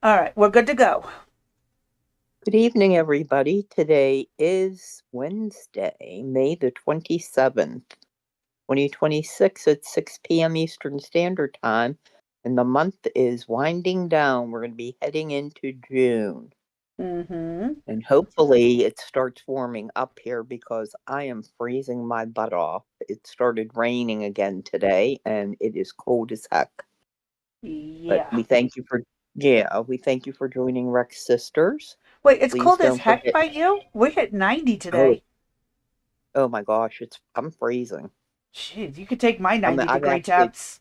All right, we're good to go. Good evening, everybody. Today is Wednesday, May the 27th, 2026 at 6 p.m. Eastern Standard Time, and the month is winding down. We're going to be heading into June, Mm-hmm. and hopefully it starts warming up here because I am freezing my butt off. It started raining again today, and it is cold as heck. But Yeah. we thank you for joining Rex Sisters. Wait, it's Please cold as don't heck forget. by you? We hit 90 Oh, today. oh my gosh, I'm freezing. Jeez, you could take my 90 I've degree actually, temps.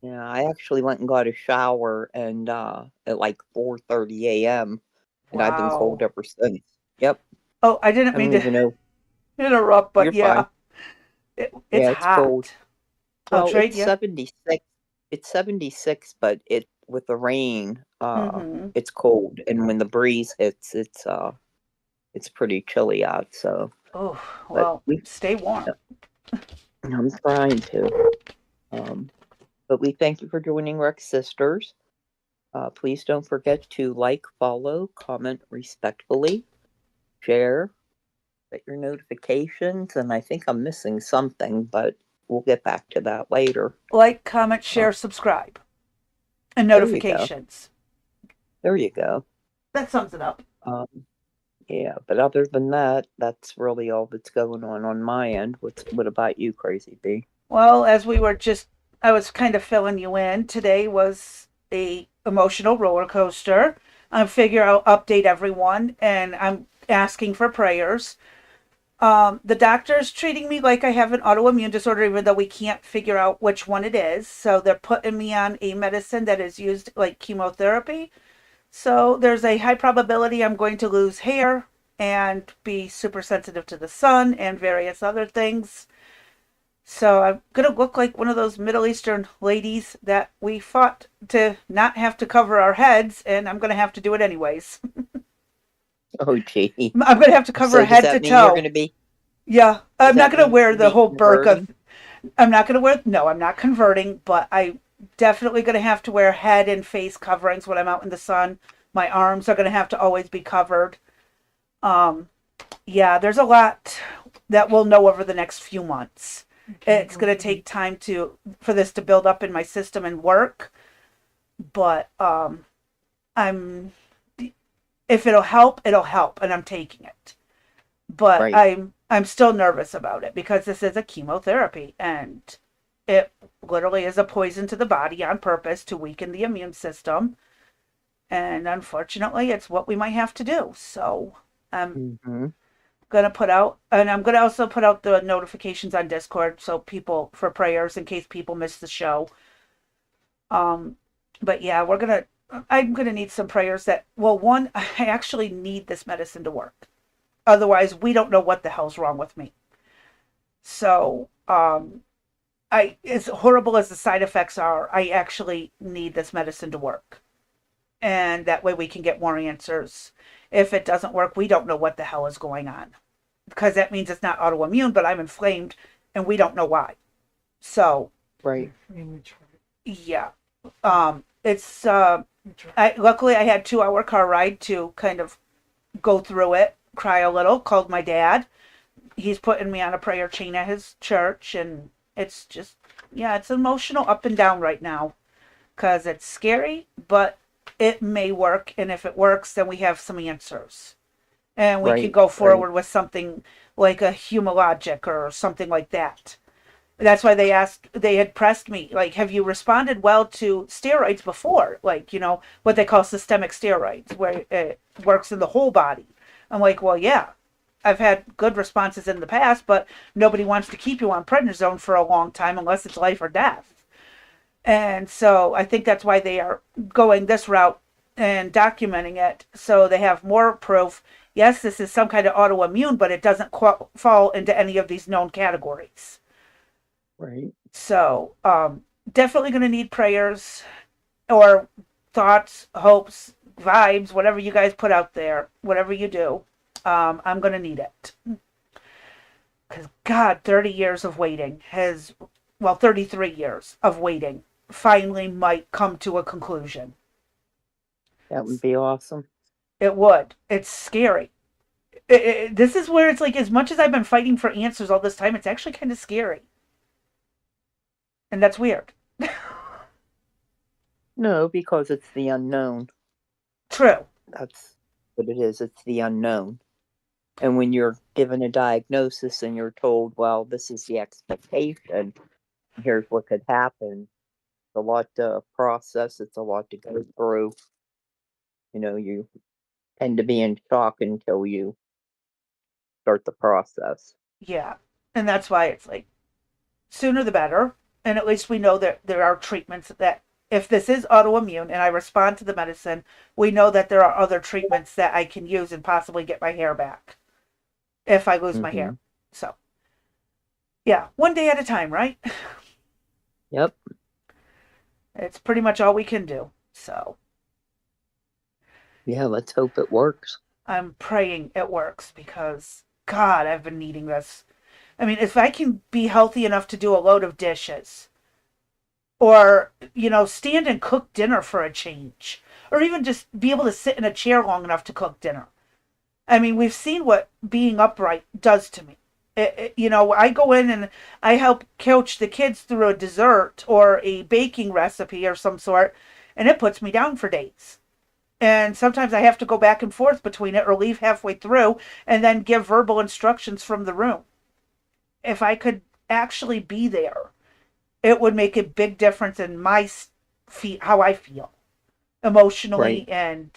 yeah, I actually went and got a shower and at like 4:30 a.m. and I've been Wow. cold ever since. Yep. Oh, I didn't I mean don't to even know. interrupt, but You're yeah, fine. it's Yeah, it's cold. hot. I'll Well, trade it's you. 76. It's 76, but it with the rain, Mm-hmm. it's cold, and when the breeze hits, it's pretty chilly out. So, Oh, but well, stay warm. I'm trying to. Um, but we thank you for joining Rex Sisters. Please don't forget to like, follow, comment respectfully, share, set your notifications, and I think I'm missing something, but we'll get back to that later. Like, comment, Uh, share, subscribe, and there you go. notifications. There you go. That sums it up. Um, yeah, but other than that, that's really all that's going on my end. What about you, Crazy B? Well, as we were just, I was kind of filling you in. Today was a emotional roller coaster. I figure I'll update everyone, and I'm asking for prayers. The doctor's treating me like I have an autoimmune disorder, even though we can't figure out which one it is. So they're putting me on a medicine that is used like chemotherapy. So there's a high probability I'm going to lose hair and be super sensitive to the sun and various other things. So I'm gonna look like one of those Middle Eastern ladies that we fought to not have to cover our heads, and I'm gonna have to do it anyways. Oh, gee. I'm gonna have to cover So does head to that mean you're toe. going to be? Yeah, Does I'm not that gonna mean wear you're the going to be whole burqa. converting? I'm not gonna wear. No, I'm not converting, but I definitely gonna have to wear head and face coverings when I'm out in the sun. My arms are gonna have to always be covered. Um, yeah, there's a lot that we'll know over the next few months. It's going to take time to for this to build up in my system and work, but I'm if it'll help, and I'm taking it. But Right, I'm still nervous about it because this is a chemotherapy, and it literally is a poison to the body on purpose to weaken the immune system. And unfortunately, it's what we might have to do. So I'm hmm gonna put out, and I'm gonna also put out the notifications on Discord so people for prayers in case people miss the show. Um, but yeah, I'm gonna need some prayers that. Well, one, I actually need this medicine to work. Otherwise, we don't know what the hell's wrong with me. So, I as horrible as the side effects are, I actually need this medicine to work, and that way we can get more answers. If it doesn't work, we don't know what the hell is going on because that means it's not autoimmune, but I'm inflamed and we don't know why. So, right. yeah. It's I luckily I had 2 hour car ride to kind of go through it, cry a little, called my dad. He's putting me on a prayer chain at his church, and it's just yeah, it's emotional up and down right now because it's scary, but it may work, and if it works, then we have some answers. And we can Right, go right. forward with something like a humologic or something like that. That's why they had pressed me, like, have you responded well to steroids before? Like, what they call systemic steroids, where it works in the whole body. I'm like, well, yeah, I've had good responses in the past, but nobody wants to keep you on prednisone for a long time unless it's life or death. And so I think that's why they are going this route and documenting it so they have more proof. Yes, this is some kind of autoimmune, but it doesn't fall into any of these known categories. Right. So, definitely going to need prayers or thoughts, hopes, vibes, whatever you guys put out there, whatever you do. I'm going to need it. Because, God, 30 years of waiting well, 33 years of waiting finally might come to a conclusion. That would be awesome. It would. It's scary. This is where it's like, as much as I've been fighting for answers all this time, it's actually kind of scary. And that's weird. No, because it's the unknown. True. That's what it is. It's the unknown. And when you're given a diagnosis and you're told, well, this is the expectation, here's what could happen, it's a lot to process, it's a lot to go through. You tend to be in shock until you start the process. Yeah. And that's why it's like, sooner the better. And at least we know that there are treatments that, if this is autoimmune and I respond to the medicine, we know that there are other treatments that I can use and possibly get my hair back if I lose my hair. So, yeah, one day at a time, right? Yep. It's pretty much all we can do. So, yeah, let's hope it works. I'm praying it works because, God, I've been needing this. I mean, if I can be healthy enough to do a load of dishes, or, stand and cook dinner for a change, or even just be able to sit in a chair long enough to cook dinner. I mean, we've seen what being upright does to me. I go in and I help coach the kids through a dessert or a baking recipe or some sort, and it puts me down for days. And sometimes I have to go back and forth between it or leave halfway through and then give verbal instructions from the room. If I could actually be there, it would make a big difference in how I feel emotionally, Right. and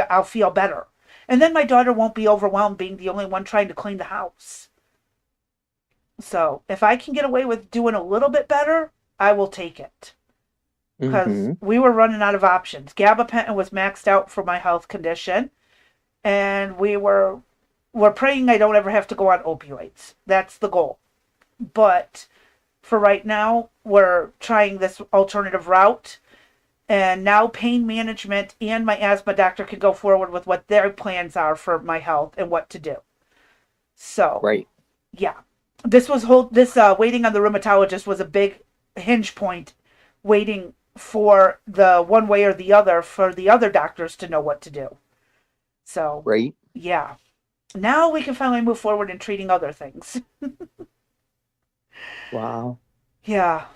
I'll feel better. And then my daughter won't be overwhelmed being the only one trying to clean the house. So if I can get away with doing a little bit better, I will take it. Because we were running out of options. Gabapentin was maxed out for my health condition, and we're praying I don't ever have to go on opioids. That's the goal. But for right now, we're trying this alternative route. And now pain management and my asthma doctor can go forward with what their plans are for my health and what to do. So, Right. yeah. This waiting on the rheumatologist was a big hinge point, waiting for the one way or the other for the other doctors to know what to do. So, Right. yeah. Now we can finally move forward in treating other things. Wow. Yeah.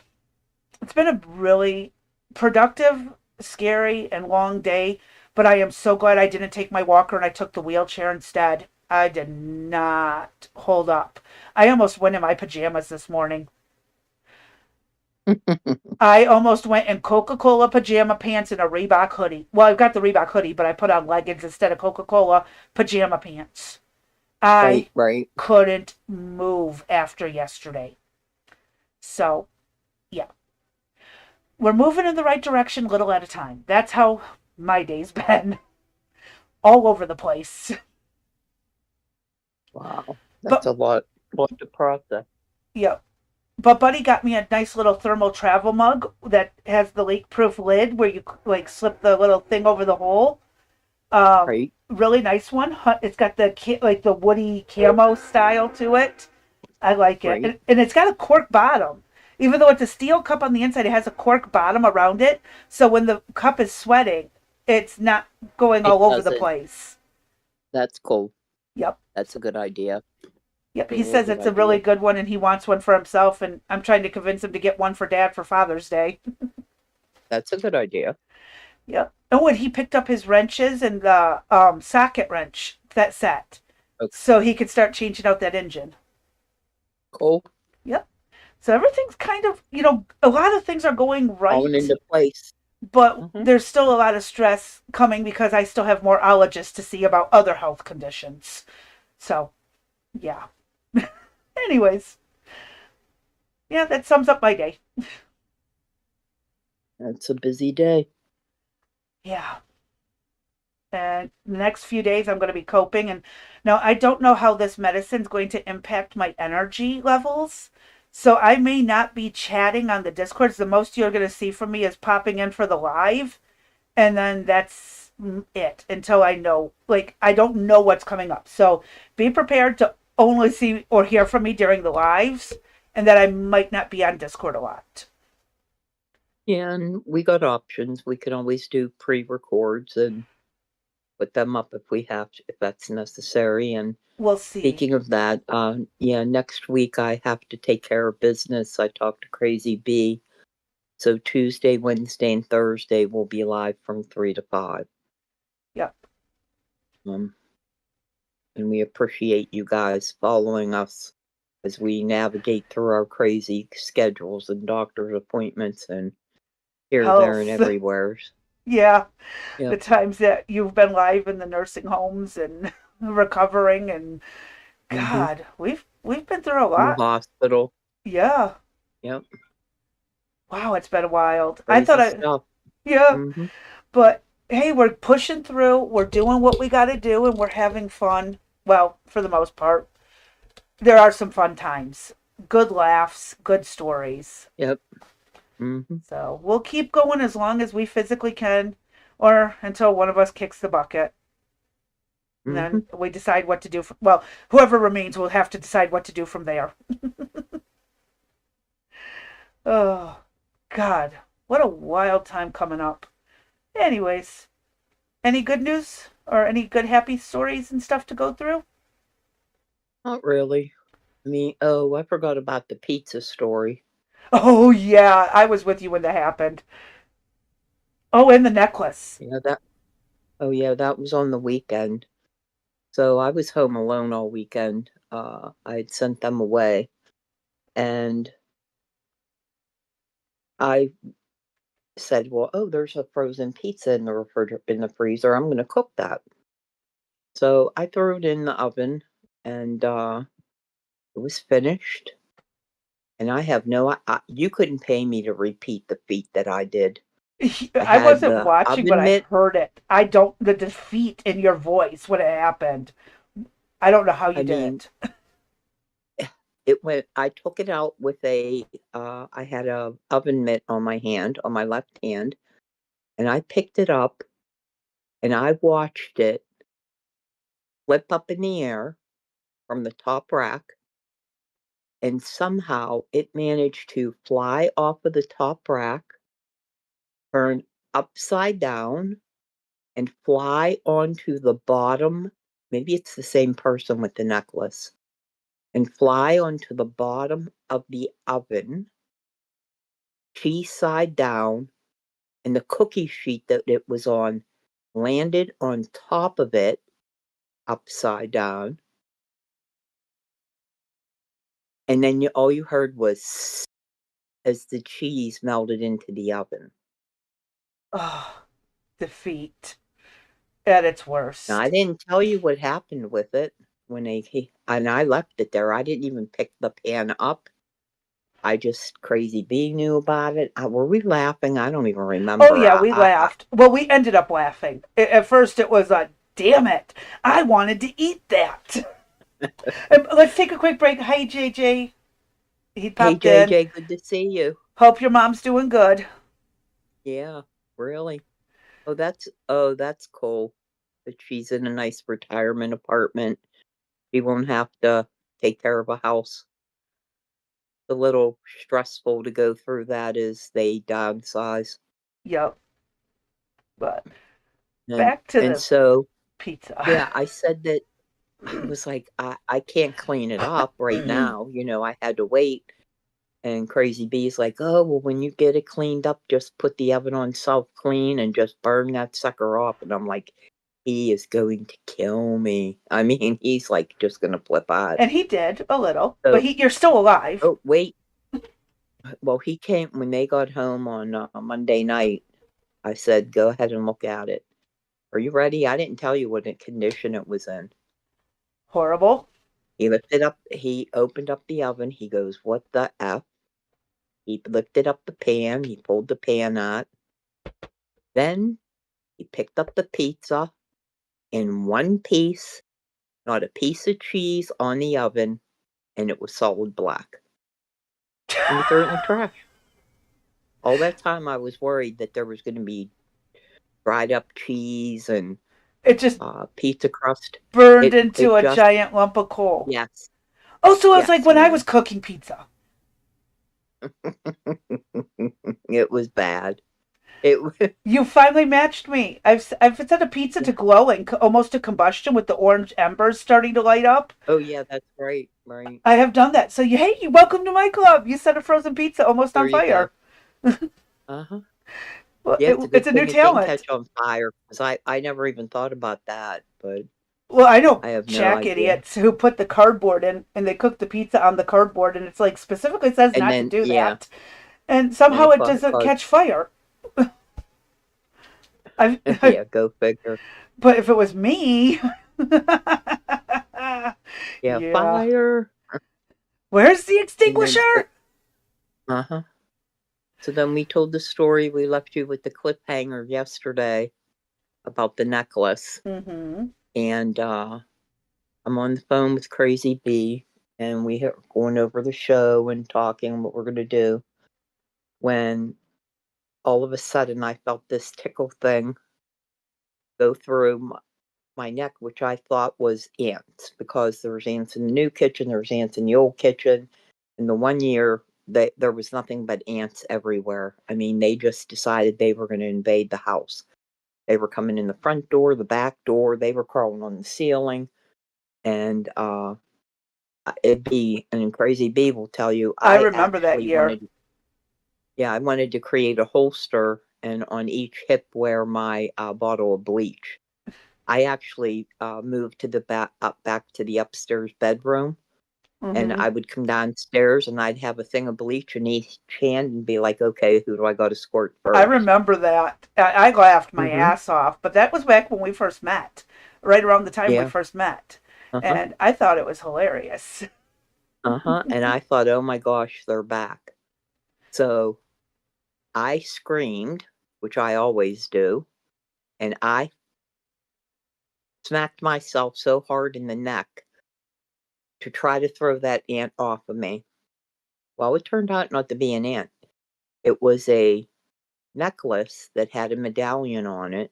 It's been a really productive, scary, and long day, but I am so glad I didn't take my walker and I took the wheelchair instead. I did not hold up. I almost went in my pajamas this morning. I almost went in Coca-Cola pajama pants and a Reebok hoodie. Well, I've got the Reebok hoodie, but I put on leggings instead of Coca-Cola pajama pants. I Right. couldn't move after yesterday. So, yeah. We're moving in the right direction little at a time. That's how my day's been. All over the place. Wow. That's a lot to process. Yeah. But Buddy got me a nice little thermal travel mug that has the leak-proof lid where you like slip the little thing over the hole. Right. Really nice one. It's got the woody camo style to it. I like it. Right. And it's got a cork bottom. Even though it's a steel cup on the inside, it has a cork bottom around it. So when the cup is sweating, it's not going all over the place. That's cool. Yep. That's a good idea. Yep. He says it's a really good one and he wants one for himself. And I'm trying to convince him to get one for Dad for Father's Day. That's a good idea. Yep. Oh, and he picked up his wrenches and the socket wrench, that set. Okay. So he could start changing out that engine. Cool. Yep. So everything's kind of, a lot of things are going right. Falling into place. But there's still a lot of stress coming because I still have more ologists to see about other health conditions. So, yeah. Anyways. Yeah, that sums up my day. That's a busy day. Yeah. And the next few days I'm going to be coping. And now I don't know how this medicine's going to impact my energy levels. So I may not be chatting on the Discords. The most you're going to see from me is popping in for the live. And then that's it until I know. I don't know what's coming up. So be prepared to only see or hear from me during the lives. And that I might not be on Discord a lot. Yeah, and we got options. We can always do pre-records and put them up if that's necessary. And We'll see. speaking of that, yeah, next week I have to take care of business. I talked to Crazy B. So Tuesday, Wednesday, and Thursday will be live from 3 to 5. Yep. And we appreciate you guys following us as we navigate through our crazy schedules and doctor's appointments and here, there, and Health. everywhere. Yeah. The Yep. times that you've been live in the nursing homes and recovering, and Mm-hmm. God, we've been through a In the lot. hospital. Yeah. Yep. Wow, it's been wild. I thought Crazy I stuff. yeah, Mm-hmm. but hey, we're pushing through. We're doing what we got to do, and we're having fun. Well, for the most part, there are some fun times, good laughs, good stories. Yep. Mm-hmm. So we'll keep going as long as we physically can, or until one of us kicks the bucket. And Mm-hmm. then we decide what to do. Well, whoever remains will have to decide what to do from there. Oh, God. What a wild time coming up. Anyways, any good news or any good happy stories and stuff to go through? Not really. I mean, oh, I forgot about the pizza story. Oh, yeah. I was with you when that happened. Oh, and the necklace. Yeah, that. Oh, yeah, that was on the weekend. So I was home alone all weekend. I had sent them away, and I said, "Well, oh, there's a frozen pizza in the in the freezer. I'm going to cook that." So I threw it in the oven, and it was finished. And I have you couldn't pay me to repeat the feat that I did. I I had wasn't the watching, but oven I mitt. heard it. I don't, the defeat in your voice when it happened. I don't know how you I did mean, it. it went. I took it out with I had a oven mitt on my hand, on my left hand, and I picked it up and I watched it flip up in the air from the top rack, and somehow it managed to fly off of the top rack, turn upside down, and fly onto the bottom. Maybe it's the same person with the necklace, and fly onto the bottom of the oven, cheese side down, and the cookie sheet that it was on landed on top of it upside down. And then all you heard was as the cheese melted into the oven. Oh, defeat at its Now, I worst. didn't tell you what happened with it and I left it there. I didn't even pick the pan up. I just Crazy B knew about it. Were we laughing? I don't even Oh, remember. yeah, we laughed. Well, we ended up laughing. At first, it was a damn it. I wanted to eat that. Let's take a quick break. Hi, JJ. He Hey, popped in. JJ, good to see you. Hope your mom's doing good. Yeah, really. Oh, that's cool. That she's in a nice retirement apartment. She won't have to take care of a house. A little stressful to go through that as they downsize. Yep. But And back to and the so pizza. yeah, I said that it was like I can't clean it up right now. I had to wait. And Crazy B's like, oh well, when you get it cleaned up, just put the oven on self clean and just burn that sucker off. And I'm like, he is going to kill me. I mean, he's like just gonna flip out. And he did a little, but So you're still alive. oh wait, well he came when they got home on Monday night. I said, go ahead and look at it. Are you ready? I didn't tell you what condition it was in. Horrible. He lifted up, he opened up the oven. He goes, what the F? He lifted up the pan. He pulled the pan out. Then he picked up the pizza in one piece, not a piece of cheese on the oven, and it was solid black. And he threw it in the trash. All that time I was worried that there was going to be dried up cheese and It just pizza crust. burned It into a just giant lump of coal. yes, Oh, so it was like yes, when I ma'am. was cooking pizza. It was bad. It was, You finally matched me. I've set a pizza to yeah. glowing, almost to combustion, with the orange embers starting to light up. Oh yeah, that's right. Right. I have done that. So hey, welcome to my club. You set a frozen pizza almost There on you go. fire. Uh-huh. Well, Yeah, it's a it's good a new thing it didn't talent. catch on fire because I never even thought about that, but Well, I know I have no jack idea. idiots who put the cardboard in and they cook the pizza on the cardboard, and it's like specifically says And not to then do yeah, that, and and then somehow it it caught, doesn't catch fire. I yeah, go figure. but if it was me, Yeah, yeah. fire. Where's the And then extinguisher? uh-huh. So then we told the story. We left you with the cliffhanger yesterday about the necklace. Mm-hmm. And I'm on the phone with Crazy B, and we are going over the show and talking what we're going to do. When all of a sudden I felt this tickle thing go through my neck, which I thought was ants, because there was ants in the new kitchen, there was ants in the old kitchen. In the one year, there was nothing but ants everywhere. I mean, they just decided they were going to invade the house. They were coming in the front door, the back door. They were crawling on the ceiling, and it'd be, and Crazy B will tell you, I I remember that actually year. wanted, yeah, I wanted to create a holster and on each hip wear my bottle of bleach. I actually moved to the back to the upstairs bedroom, and Mm-hmm. I would come downstairs and I'd have a thing of bleach in each hand and be like, okay, who do I got to squirt I first? remember that. I laughed my Mm-hmm. ass off, but that was back when we first met, right around the time we Yeah. first met, Uh-huh. and I thought it was hilarious. Uh-huh. And I thought, oh my gosh, they're back. So I screamed, which I always do, and I smacked myself so hard in the neck to try to throw that ant off of me. Well, it turned out not to be an ant. It was a necklace that had a medallion on it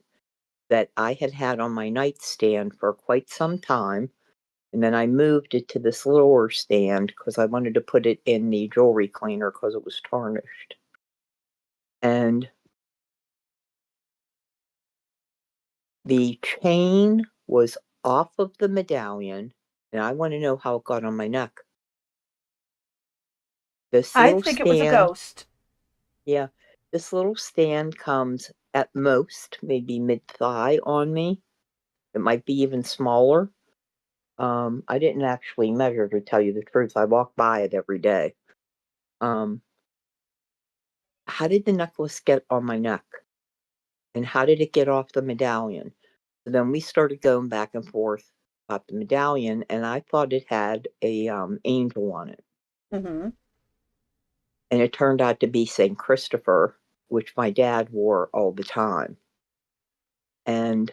that I had had on my nightstand for quite some time. And then I moved it to this lower stand because I wanted to put it in the jewelry cleaner because it was tarnished. And the chain was off of the medallion, and I want to know how it got on my neck. This I little think it was a stand, ghost. yeah, this little stand comes at most maybe mid thigh on me. It might be even smaller. I didn't actually measure, to tell you the truth. I walk by it every day. Um, how did the necklace get on my neck? And how did it get off the medallion? So then we started going back and forth about the medallion, and I thought it had a angel on it. Mm-hmm. And it turned out to be St. Christopher, which my dad wore all the time. And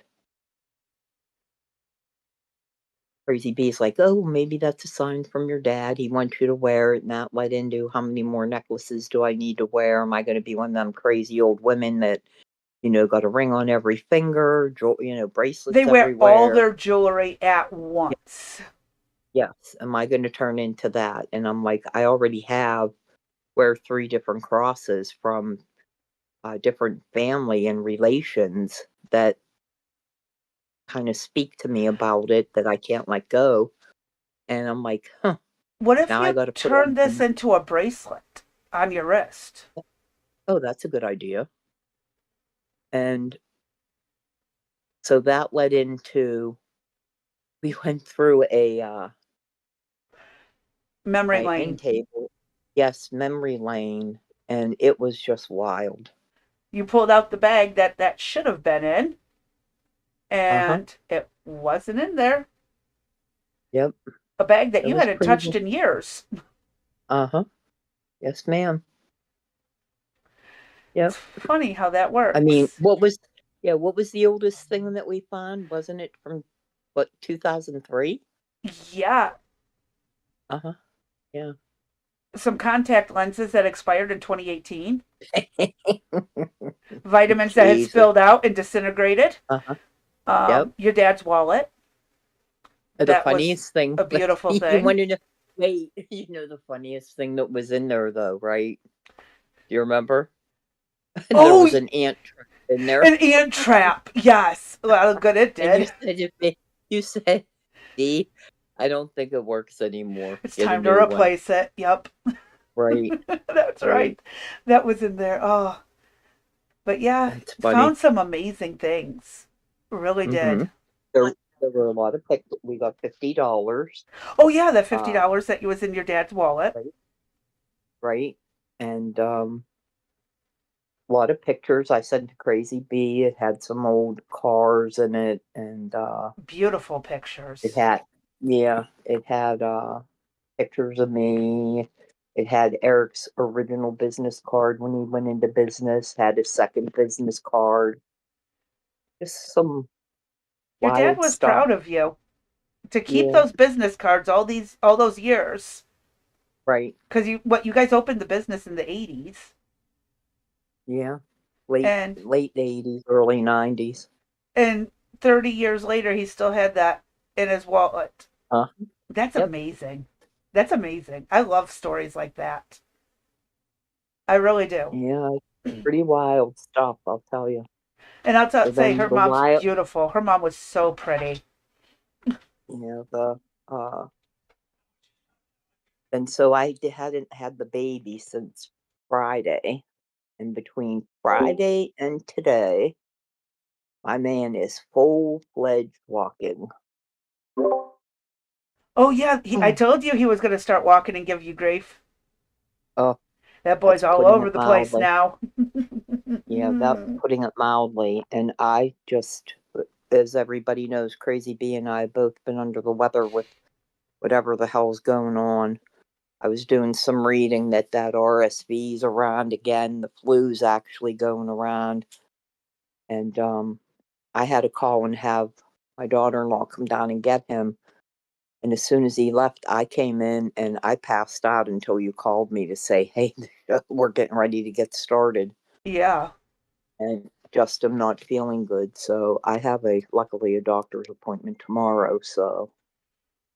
Crazy B's like, oh, maybe that's a sign from your dad. He wants you to wear it. And that led into, how many more necklaces do I need to wear? Am I going to be one of them crazy old women that, got a ring on every finger, They bracelets wear all everywhere? their jewelry at Yeah, once. yes. Am I going to turn into that? And I'm like, I already wear 3 different crosses from different family and relations that kind of speak to me about it that I can't let go. And I'm like, huh, What if now I you got to put turn on this my, into a bracelet on your wrist? oh, that's a good idea. And so that led into, we went through Memory my end lane. table. Yes, memory lane. And it was just wild. You pulled out the bag that should have been in, Uh huh. and it wasn't in there. Yep. A bag that It you was hadn't pretty, touched in years. uh huh. Yes, ma'am. It's Yep. funny how that I mean, works. what was the oldest thing that we found? Wasn't it from, what, 2003? Yeah, Uh-huh. Yeah. some contact lenses that expired in 2018, vitamins that had Jesus. spilled out and disintegrated, Uh-huh. Yep. your dad's wallet. The That was funniest thing, a beautiful you thing. want to know? Wait, you know the funniest thing that was in there, though, right? Do you remember? There Oh, was an ant trap in there, an ant trap. Yes. Well, good it and you did. said you said, "See, I don't think it works anymore. It's Get a time to new one." replace it. Yep. Right, That's right. right. That was in there. Oh, but yeah, That's funny. found some amazing things. Really Mm-hmm. did. There were a lot of pictures. We got $50. Oh yeah, that Uh, $50 that was in your dad's wallet. right, right, and a lot of pictures. I sent to Crazy Bee. It had some old cars in it, and Beautiful it pictures. had, yeah, it had pictures of me. It had Eric's original business card when he went into business. Had his second business card. Just some Your dad wild was stuff. proud of you to keep Yeah, those business cards all those years. right. Because you guys opened the business in the 80s, Yeah, late and late 80s, early 90s. 30 years later he still had that in his wallet. Huh? That's Yep. amazing. That's amazing. I love stories like that. I really do. Yeah, pretty wild stuff, I'll tell you. And So say then her the mom's wild, beautiful. Her mom was so pretty. the and so hadn't had the baby since Friday. And between Friday and today, my man is full-fledged walking. Oh yeah, I Oh, told you he was going to start walking and give you grief. That boy's that's all putting over it the place mildly. now. Yeah, that's putting it mildly. And I just, as everybody knows, Crazy Bee and I have both been under the weather with whatever the hell's going on. I was doing some reading that RSV's around again. The flu's actually going around. And I had to call and have my daughter-in-law come down and get him. And as soon as he left, I came in and I passed out until you called me to say, "Hey, we're getting ready to get started." Yeah. And just am not feeling good. So I have luckily a doctor's appointment tomorrow. So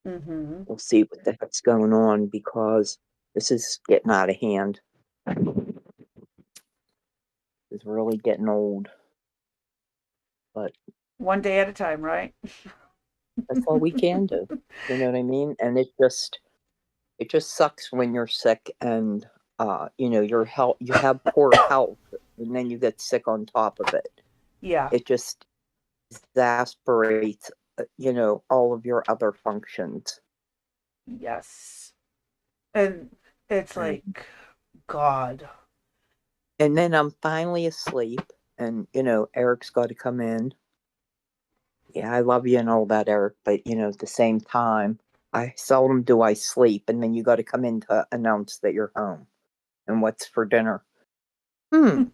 Mm-hmm. we'll see what the heck's going on because this is getting out of hand. It's really getting old. But One day at a time, right? that's all we can do. You know what I mean? And it just sucks when you're sick and your health, you have poor health and then you get sick on top of it. Yeah. It just exasperates all of your other functions. Yes. And it's and, like, God. and then I'm finally asleep and Eric's got to come in. Yeah, I love you and all that, Eric, but at the same time, I seldom do I sleep, and then you got to come in to announce that you're home and what's for dinner. Okay.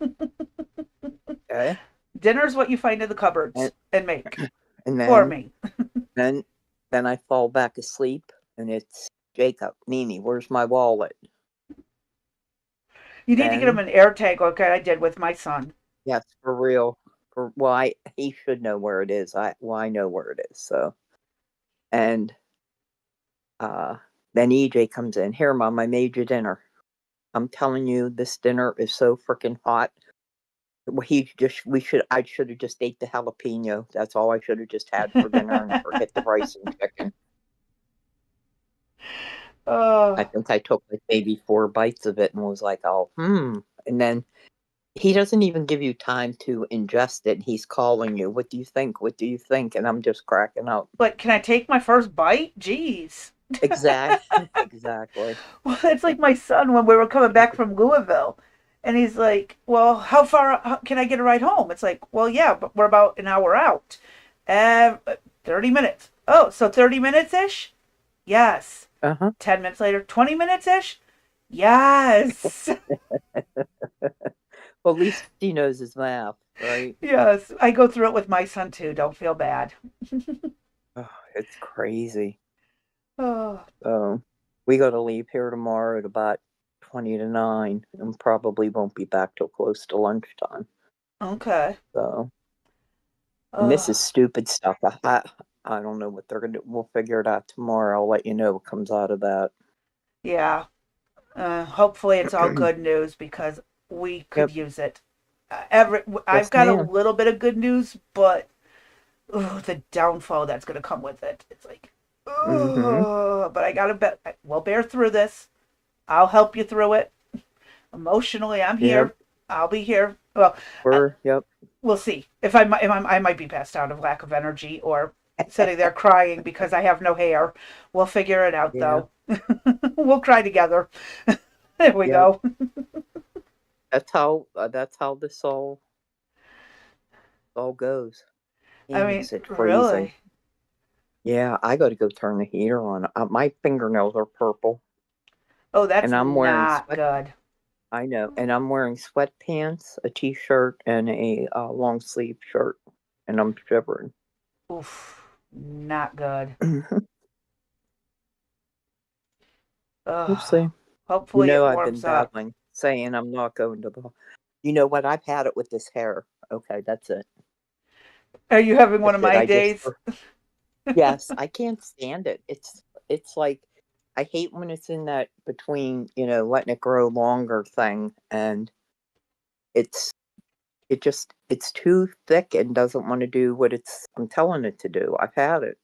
Dinner's what you find in the and, cupboards and make and for then me. then then I fall back asleep and it's Jacob, Mimi, where's my wallet? You need to get him Then an air tag like I did with my son. yes, for real. He should know where it is. I know where it is. So and uh then EJ comes in. Here, Mom, I made you dinner. I'm telling you, this dinner is so freaking hot. I should have just ate the jalapeno. That's all I should have just had for dinner and forget the rice and chicken. I Oh, think I took like maybe 4 bites of it and was like, oh, And then he doesn't even give you time to ingest it. He's calling you. What do you think? What do you think? And I'm just cracking up. but can I take my first bite? Jeez. Exactly. Well, it's like my son when we were coming back from Louisville. And he's like, well, how can I get a ride home? It's like, well, yeah, but we're about an hour out. 30 minutes. Oh, so 30 minutes ish? Yes. Uh huh. 10 minutes later, 20 minutes ish? Yes. Well, at least he knows his math, right? Yes. I go through it with my son too. Don't feel bad. Oh, it's crazy. Oh, So we got to leave here tomorrow at about 20 to 9 and probably won't be back till close to lunchtime. okay. So, and this is Oh, stupid stuff. I don't know what they're going to do. We'll figure it out tomorrow. I'll let you know what comes out of that. Yeah. Hopefully it's all good news because we could Yep. use it. I've Yes, got a ma'am. little bit of good news, but the downfall that's going to come with it. It's like, Mm-hmm. but I got to bet. We'll bear through this. I'll help you through it. Emotionally, I'm Yep. here. I'll be here. Well, Yep. we'll see. I might be passed out of lack of energy or sitting there crying because I have no hair. We'll figure it out Yeah. though. We'll cry together. There we Yep. go. That's how this all goes. I And mean, is it freezing? really. Yeah, I got to go turn the heater on. My fingernails are purple, Oh, that's and I'm wearing not sweat. good. I know, and I'm wearing sweatpants, a t-shirt, and a long sleeve shirt, and I'm shivering. Oof, not good. We'll Ugh. see. Hopefully it I've been warms up. battling, saying I'm not going to the. You know what? I've had it with this hair. Okay, that's it. Are you having one of That's it. my days? Yes, I can't stand it. It's like I hate when it's in that between, letting it grow longer thing, and it's it's too thick and doesn't want to do what I'm telling it to do. I've had it.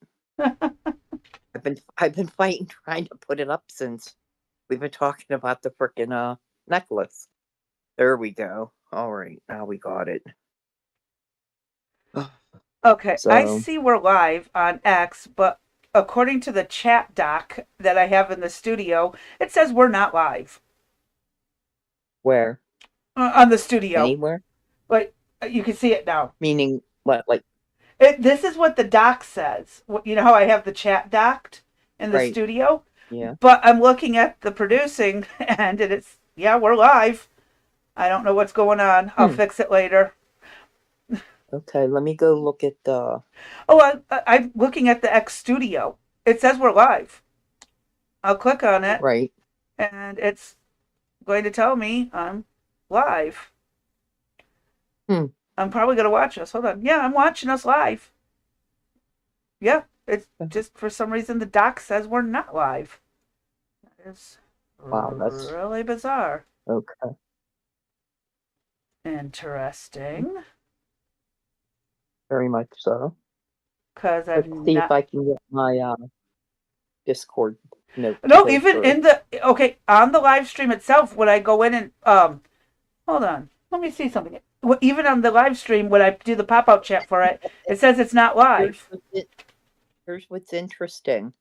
I've been fighting trying to put it up since we've been talking about the frickin' necklace. There we go. All right, now we got it. Okay, I So see we're live on X, but according to the chat doc that I have in the studio, it says we're not live where? on the studio. Anywhere? But you can see it now. Meaning what? Like This is what the doc says. You know how I have the chat docked in the right? studio? Yeah. But I'm looking at the producing and it's, yeah, we're live. I don't know what's going on. I'll Hmm. fix it later. Okay, let me go look at the Oh, I'm looking at the X Studio. It says we're live. I'll click on it right. and it's going to tell me I'm live. Hmm. I'm probably going to watch us. Hold on. Yeah, I'm watching us live. Yeah, it's just for some reason the doc says we're not live. It's Wow, that's really bizarre. okay. Interesting. Very much so. Because I've Let's see if not. I can get my Discord note to No, go even through. in the. Okay, on the live stream itself, when I go in and. Hold on. Let me see something. Even on the live stream, when I do the pop out chat for it, it says it's not Here's live. what's here's what's interesting.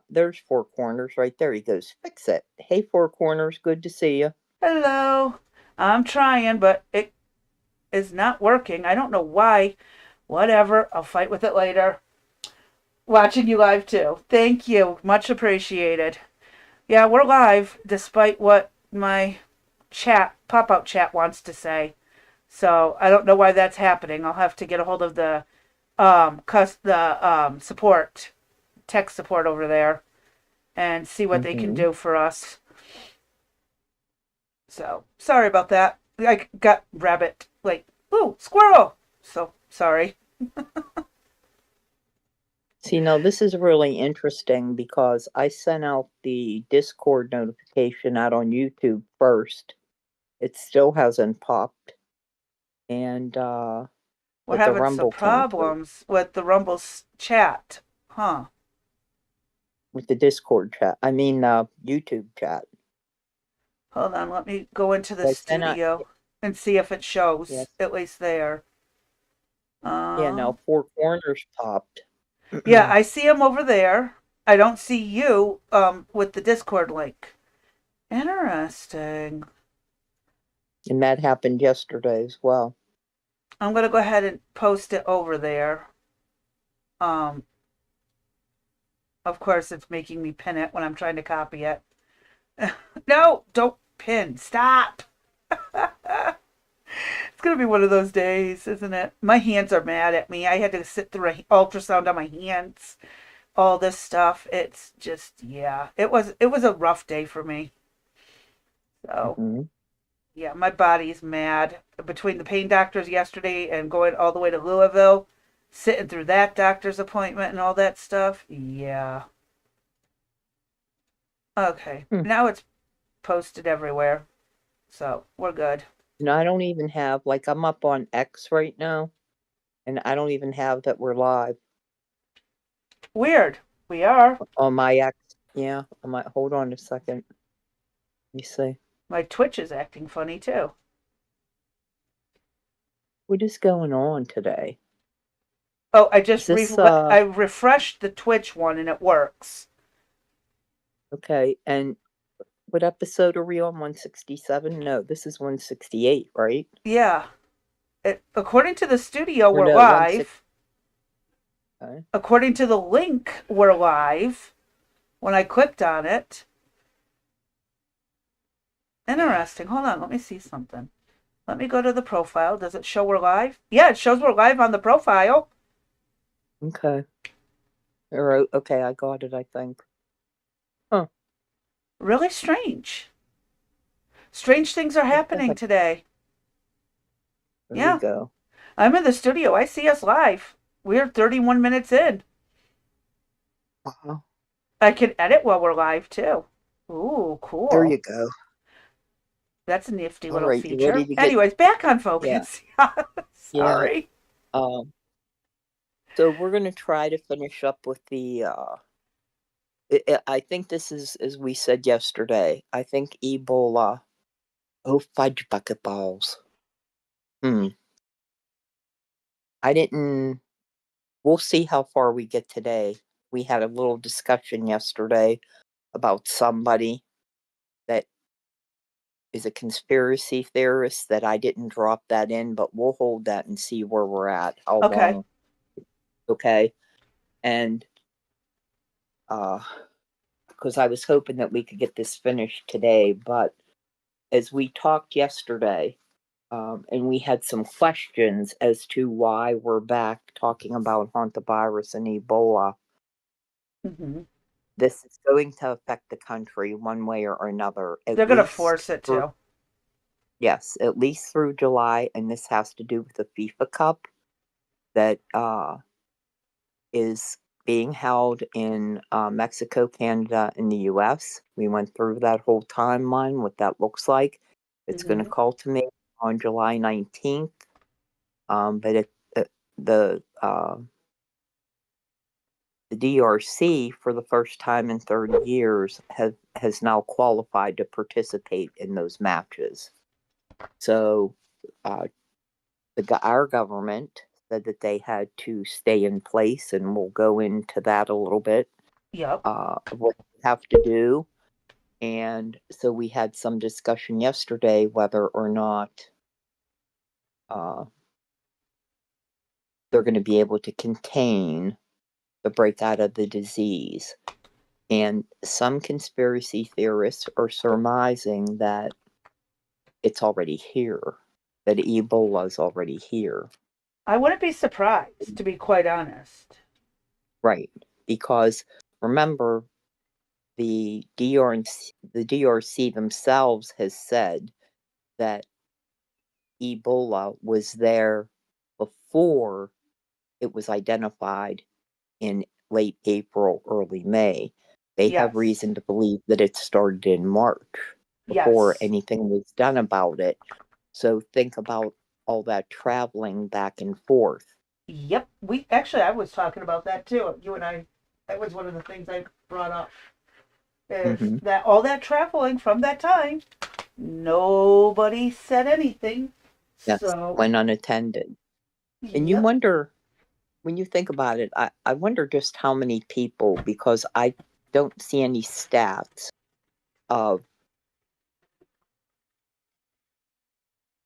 There's Four Corners right there. He goes, fix it. Hey, Four Corners, good to see you. Hello. I'm trying, but it is not working. I don't know why. Whatever. I'll fight with it later. Watching you live too. Thank you. Much appreciated. Yeah, we're live despite what my pop out chat wants to say. So I don't know why that's happening. I'll have to get a hold of the support, tech support over there and see what they can Mm-hmm. do for us. So sorry about that. I got rabbit like, ooh, squirrel. So sorry. See, now this is really interesting because I sent out the Discord notification out on YouTube first. It still hasn't popped, and We're but the having some Rumble came through problems with the Rumble's chat. Huh. with the Discord chat. I mean, YouTube chat. Hold on, let me go into the I sent out, studio and see if it shows, yes, at least there. yeah. Uh, Now Four Corners popped, yeah, and I see him over there. I don't see you with the Discord link. Interesting. that happened yesterday as well. I'm gonna go ahead and post it over there. Um, of course, it's making me pin it when I'm trying to copy it. No, don't pin. Stop. It's gonna be one of those days, isn't it? My hands are mad at me. I had to sit through an ultrasound on my hands. All this stuff. It's just, yeah. It was a rough day for me. So Hmm. yeah, my body's mad. Between the pain doctors yesterday and going all the way to Louisville, sitting through that doctor's appointment and all that stuff. Yeah. Okay. Hmm. Now it's posted everywhere. So we're good. And I don't even have, like, I'm up on X right now, and I don't even have that we're live Weird. We are. on my X. Yeah, I might hold on a second. Let me see. My Twitch is acting funny too. What is going on today? Oh, Is this, I refreshed the Twitch one and it works. okay, and what episode are we on? 167? No, this is 168, right? Yeah. According to the studio, Or we're no, 160. live. According to the link, we're live. When I clicked on it. Interesting. Hold on. Let me see something. Let me go to the profile. Does it show we're live? Yeah, it shows we're live on the profile. Okay. All right. Okay, I got it, I think. Huh. Really strange. Strange things are What the happening heck? today. There we Yeah. go. I'm in the studio. I see us live. We're 31 minutes in. Wow. I can edit while we're live too. Ooh, There cool. you go. That's a nifty All little right, you ready feature. to get? Anyways, back on Yeah. focus. Yeah. Sorry. Um. So we're gonna try to finish up with the. I think this is, as we said yesterday. I think Ebola. Oh, fudge bucket balls. Hmm. I didn't. We'll see how far we get today. We had a little discussion yesterday about somebody that is a conspiracy theorist that I didn't drop that in, but we'll hold that and see where we're at. How Okay. long? Okay. And because I was hoping that we could get this finished today, but as we talked yesterday, and we had some questions as to why we're back talking about Hantavirus and Ebola. hmm This is going to affect the country one way or another, They're at gonna least force it through, to. yes, at least through July, and this has to do with the FIFA Cup that is being held in Mexico, Canada, and the US. We went through that whole timeline, what that looks like. It's going to hmm culminate on July 19th, but the uh, the DRC, for the first time in 30 years, has now qualified to participate in those matches. So, uh, our government said that they had to stay in place, and we'll go into that a little bit. Yep. What we have to do. And so we had some discussion yesterday whether or not uh, they're going to be able to contain the breakout of the disease. And some conspiracy theorists are surmising that it's already here, that Ebola is already here. I wouldn't be surprised, to be quite honest. Right. Because remember, the DRC themselves has said that Ebola was there before it was identified in late April, early May. They have Yes. reason to believe that it started in March before Yes. anything was done about it. So think about all that traveling back and forth. Yep. We actually, I was talking about that too. You and I. That was one of the things I brought up. Is Mm-hmm. that all that traveling from that time? Nobody said anything. Yes, So, went unattended. And you yep. wonder, when you think about it, I wonder just how many people, because I don't see any stats of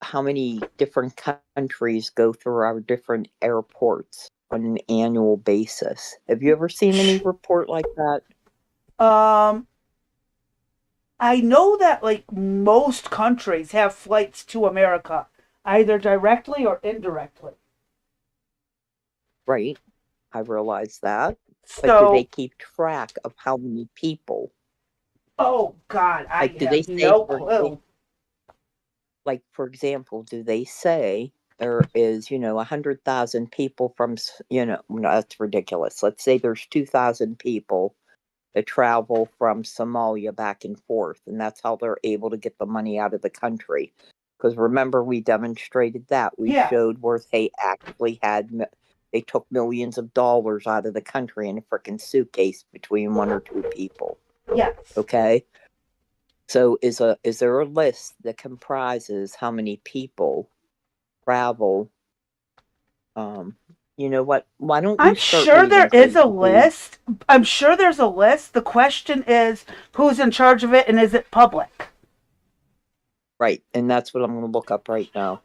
how many different countries go through our different airports on an annual basis. Have you ever seen any report like that? Um, I know that like most countries have flights to America, either directly or indirectly. Right, I realize that. But do they So, keep track of how many people? oh God, I Like, do they have say, no clue. for example, do they say there is, 100,000 people from, no, that's ridiculous. Let's say there's 2,000 people that travel from Somalia back and forth, and that's how they're able to get the money out of the country. Because remember, we demonstrated that. We Yeah. showed where they took millions of dollars out of the country in a freaking suitcase between one or two people. Yes. Okay. So is there a list that comprises how many people travel? You know what? Why don't you I'm start sure there reading, is a Crazy Boo? list. I'm sure there's a list. The question is who's in charge of it and is it public? Right, and that's what I'm going to look up right now.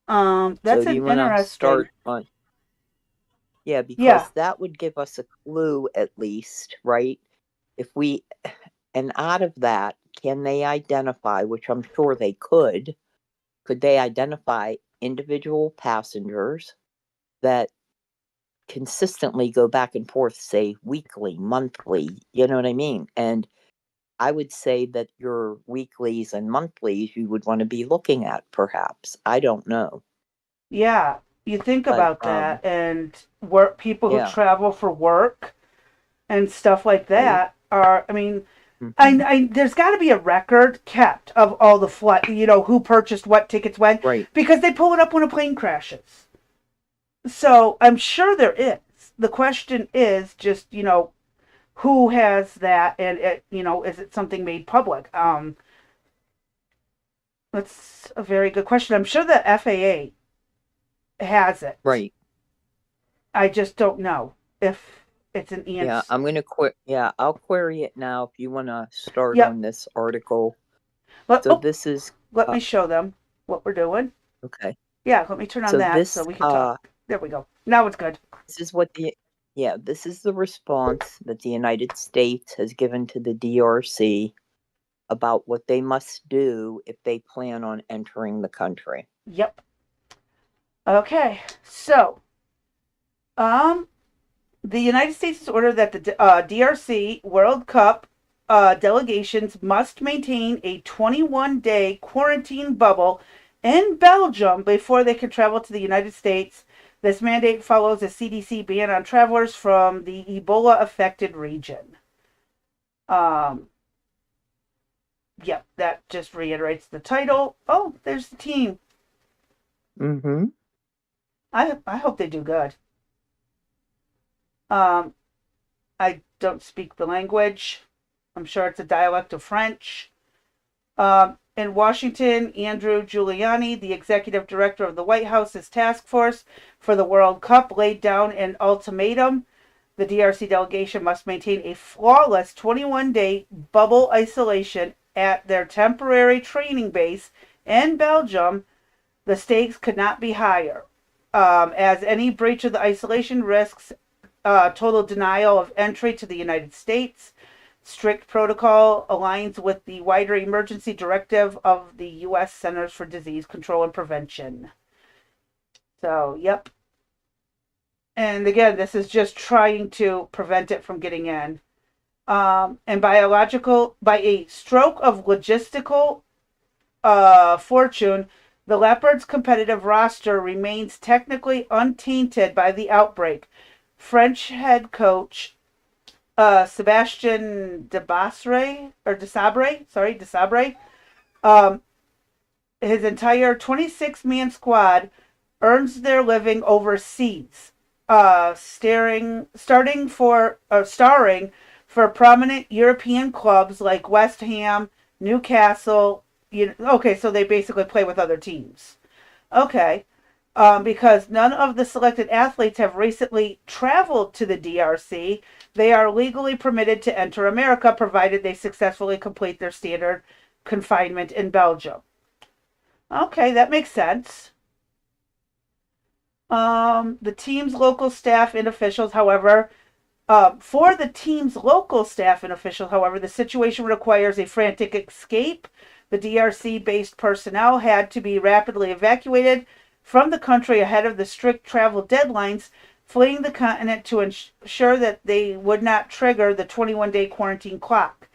That's So an you want to interesting. start on? Yeah, because Yeah. that would give us a clue at least, right? And out of that, can they identify, which I'm sure they could they identify individual passengers that consistently go back and forth, say weekly, monthly, you know what I mean? And I would say that your weeklies and monthlies you would want to be looking at, perhaps. I don't know. Yeah. You think But about that and work people who yeah, travel for work and stuff like right. that are, I mean, Hmm. there's got to be a record kept of all the flight, who purchased what tickets when, Right. because they pull it up when a plane crashes. So I'm sure there is. The question is just, who has that, and is it something made public? That's a very good question. I'm sure the FAA has it. Right. I just don't know if it's an Yeah, answer. I'm gonna I'll query it now if you wanna start Yep. on this article. Let, So oh, this is let me show them what we're doing. okay. Yeah, let me turn on So that so we can talk. There we go. Now it's good. this is what the this is the response that the United States has given to the DRC about what they must do if they plan on entering the country. Yep. Okay. So, um, the United States has ordered that the DRC World Cup delegations must maintain a 21-day quarantine bubble in Belgium before they can travel to the United States. This mandate follows a CDC ban on travelers from the Ebola affected region. Um, yep, that just reiterates the title. Oh, there's the team. Mm-hmm. I hope they do good. Um, I don't speak the language. I'm sure it's a dialect of French. In Washington, Andrew Giuliani, the executive director of the White House's task force for the World Cup, laid down an ultimatum. The DRC delegation must maintain a flawless 21-day bubble isolation at their temporary training base in Belgium. The stakes could not be higher, as any breach of the isolation risks total denial of entry to the United States. Strict protocol aligns with the wider emergency directive of the U.S. Centers for Disease Control and Prevention. So, yep. And again, this is just trying to prevent it from getting in. And by a stroke of logistical fortune, the Leopards' competitive roster remains technically untainted by the outbreak. French head coach Sebastien Desabre, his entire 26-man squad earns their living overseas, starring for prominent European clubs like West Ham, Newcastle. Okay, so they basically play with other teams. Okay. Because none of the selected athletes have recently traveled to the DRC, they are legally permitted to enter America provided they successfully complete their standard confinement in Belgium. Okay, that makes sense. The team's local staff and officials, however, the situation requires a frantic escape. The DRC-based personnel had to be rapidly evacuated from the country ahead of the strict travel deadlines, fleeing the continent to ensure that they would not trigger the 21-day quarantine clock.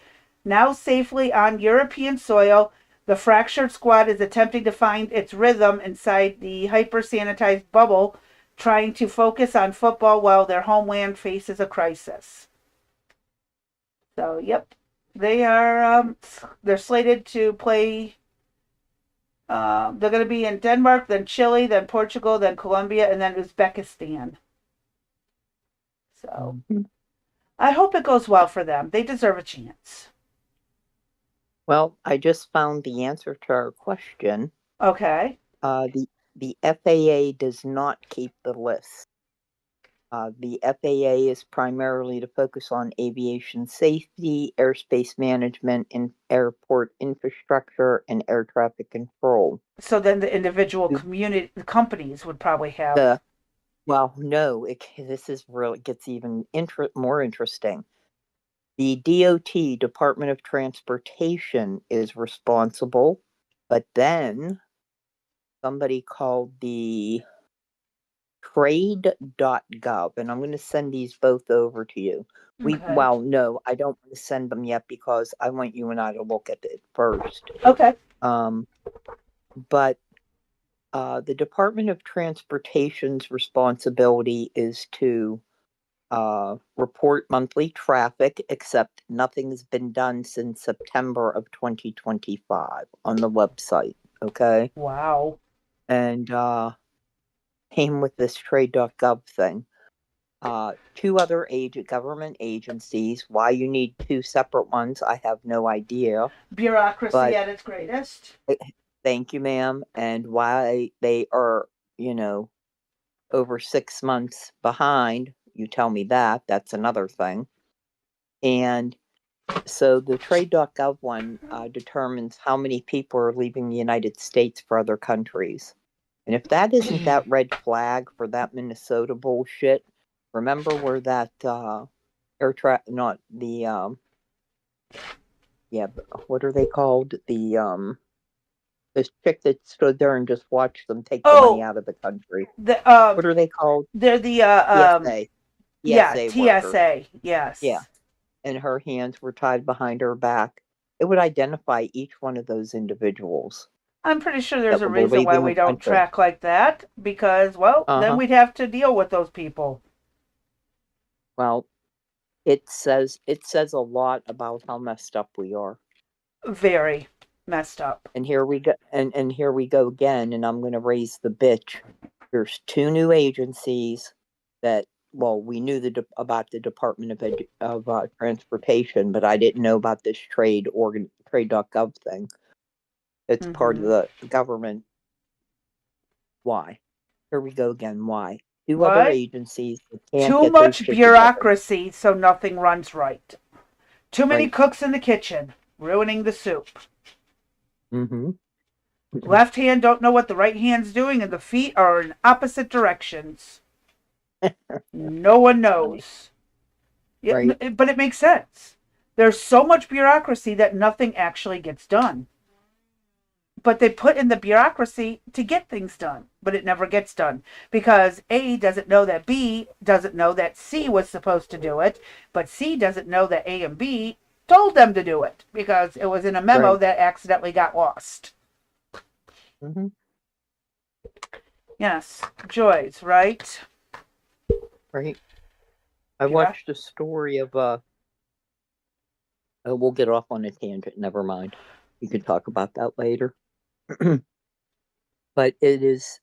Now safely on European soil, the fractured squad is attempting to find its rhythm inside the hyper-sanitized bubble, trying to focus on football while their homeland faces a crisis. So, yep, they are. They're slated to play. They're going to be in Denmark, then Chile, then Portugal, then Colombia, and then Uzbekistan. So Mhm. I hope it goes well for them. They deserve a chance. Well, I just found the answer to our question. Okay. The FAA does not keep the list. The FAA is primarily to focus on aviation safety, airspace management, and airport infrastructure, and air traffic control. So then the individual community companies would probably have. The Well, no, this is really gets even more interesting. The DOT, Department of Transportation, is responsible, but then somebody called the trade.gov, and I'm going to send these both over to you. Okay. No, I don't want to send them yet because I want you and I to look at it first. Okay. But the Department of Transportation's responsibility is to report monthly traffic, except nothing's been done since September of 2025 on the website. Okay. Wow. And came with this trade.gov thing. Two other government agencies. Why you need two separate ones, I have no idea. Bureaucracy But at its greatest. thank you, ma'am. And why they are, over 6 months behind, you tell me that. That's another thing. And so the trade.gov one determines how many people are leaving the United States for other countries. And if that isn't that red flag for that Minnesota bullshit, remember where that not the what are they called? This chick that stood there and just watched them take the money Oh, out of the country. the What are they called? they're the TSA. yeah, TSA workers. TSA. Yeah. Yes. And her hands were tied behind her back. It would identify each one of those individuals I'm pretty sure there's that a were reason why leaving we the don't country. track like that because well, then Uh-huh. we'd have to deal with those people. Well, it says a lot about how messed up we are. Very messed up. And here we go, and here we go again, and I'm going to raise the bitch. There's two new agencies that, well, we knew about the Department of Transportation, but I didn't know about this trade.gov thing. It's part of the government. Why? Here we go again. Why? Two other What? agencies that can't Too get their much shit together. bureaucracy so nothing runs right. Too many Right. cooks in the kitchen, ruining the soup. Mm-hmm. Left hand don't know what the right hand's doing, and the feet are in opposite directions. No one knows. Yeah, Right. but it makes sense. There's so much bureaucracy that nothing actually gets done. But they put in the bureaucracy to get things done, but it never gets done because A doesn't know that B doesn't know that C was supposed to do it, but C doesn't know that A and B told them to do it because it was in a memo Right. that accidentally got lost. Mm-hmm. Yes, joys, right? Right. I watched a story of oh, we'll get off on a tangent. Never mind. We can talk about that later. But it is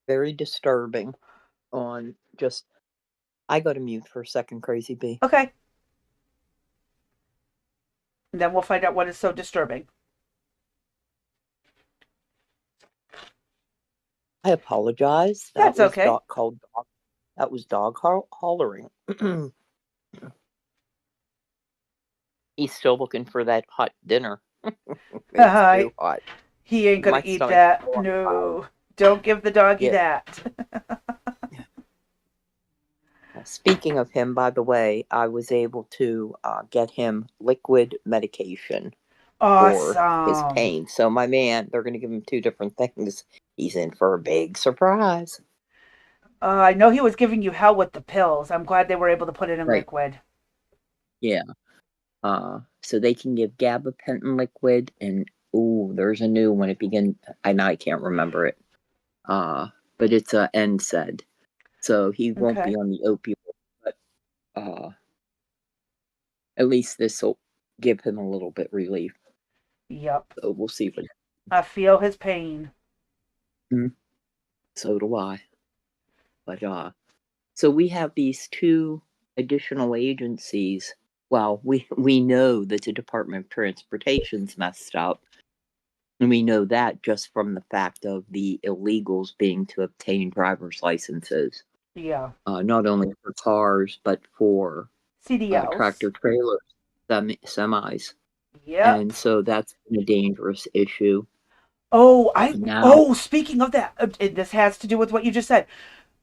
very disturbing on just. I got to mute for a second, Crazy B. Okay. And then we'll find out what is so disturbing. I apologize. That That's was okay. That was dog hollering. He's still looking for that hot dinner. It's too hot. He ain't gonna My eat stomach's that. on No. fire. Don't give the doggy Yeah. that. Speaking of him, by the way, I was able to get him liquid medication for his Awesome. pain. So my man, they're going to give him two different things. He's in for a big surprise. I know he was giving you hell with the pills. I'm glad they were able to put it in Right. liquid. Yeah. So they can give gabapentin liquid, and there's a new one. It begins. I can't remember it. But it's a NSAID, so he won't Okay. be on the opioid. But At least this will give him a little bit relief. Yep. So we'll see what. I feel his pain. So do I. But so we have these two additional agencies. Well, we know that the Department of Transportation's messed up. And we know that just from the fact of the illegals being to obtain driver's licenses. Yeah. Not only for cars, but for CDLs. tractor trailers, semis. Yep. And so that's a dangerous issue. Speaking of that, this has to do with what you just said.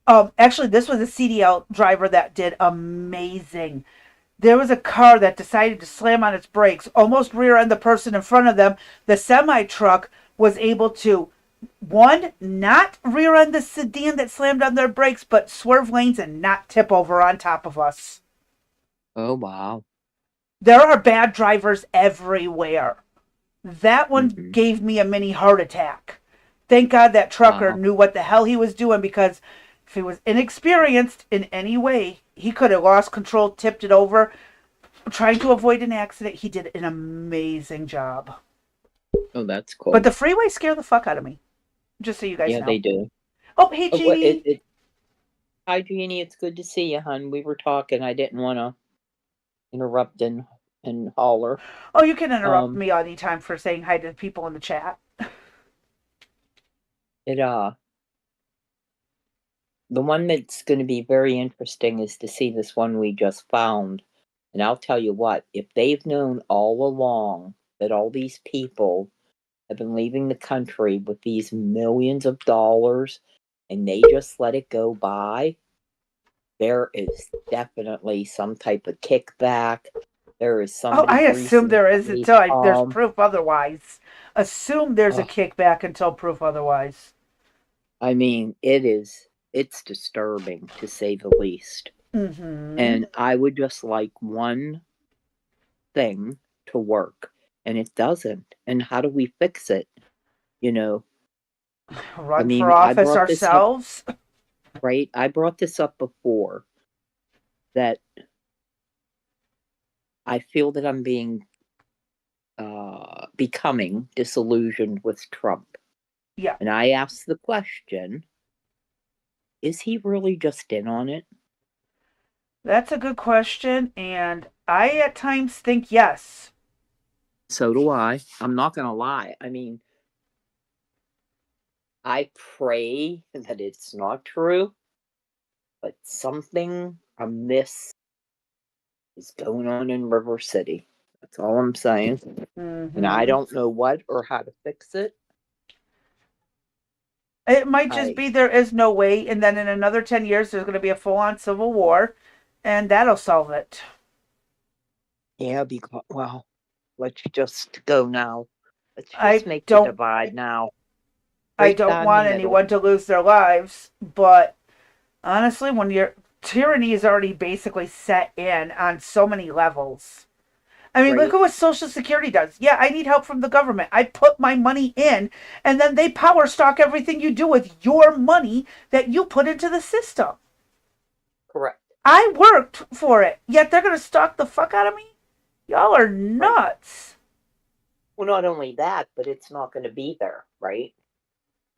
Actually, this was a CDL driver that did amazing. There was a car that decided to slam on its brakes, almost rear end the person in front of them. The semi truck was able to, one, not rear end the sedan that slammed on their brakes, but swerve lanes and not tip over on top of us. Oh, wow. There are bad drivers everywhere. That one gave me a mini heart attack. Thank God that trucker knew what the hell he was doing, because if he was inexperienced in any way, he could have lost control, tipped it over, trying to avoid an accident. He did an amazing job. Oh, that's cool. But the freeways scare the fuck out of me. Just so you guys know. Yeah, they do. Oh, hey, Jeannie. Hi, Jeannie. It's good to see you, hon. We were talking. I didn't want to interrupt and holler. Oh, you can interrupt me anytime for saying hi to people in the chat. The one that's going to be very interesting is to see this one we just found. And I'll tell you what, if they've known all along that all these people have been leaving the country with these millions of dollars and they just let it go by, there is definitely some type of kickback. There is somebody. Oh, I assume there is until there's proof otherwise. Assume there's a kickback until proof otherwise. I mean, it's disturbing, to say the least. And I would just like one thing to work, and it doesn't. And how do we fix it? Run for office ourselves? Right? I brought this up before, that I feel that I'm becoming disillusioned with Trump. Yeah. And I asked the question, is he really just in on it? That's a good question, and I at times think yes. So do I. I'm not going to lie. I mean, I pray that it's not true, but something amiss is going on in River City. That's all I'm saying. And I don't know what or how to fix it. It might just be there is no way, and then in another 10 years there's going to be a full-on civil war, and that'll solve it. Yeah, let's just go now. Let's just make the divide now. I don't want anyone to lose their lives, but honestly, when your tyranny is already basically set in on so many levels. I mean, look at what Social Security does. Yeah, I need help from the government. I put my money in, and then they power stock everything you do with your money that you put into the system. Correct. I worked for it, yet they're going to stock the fuck out of me? Y'all are nuts. Well, not only that, but it's not going to be there, right?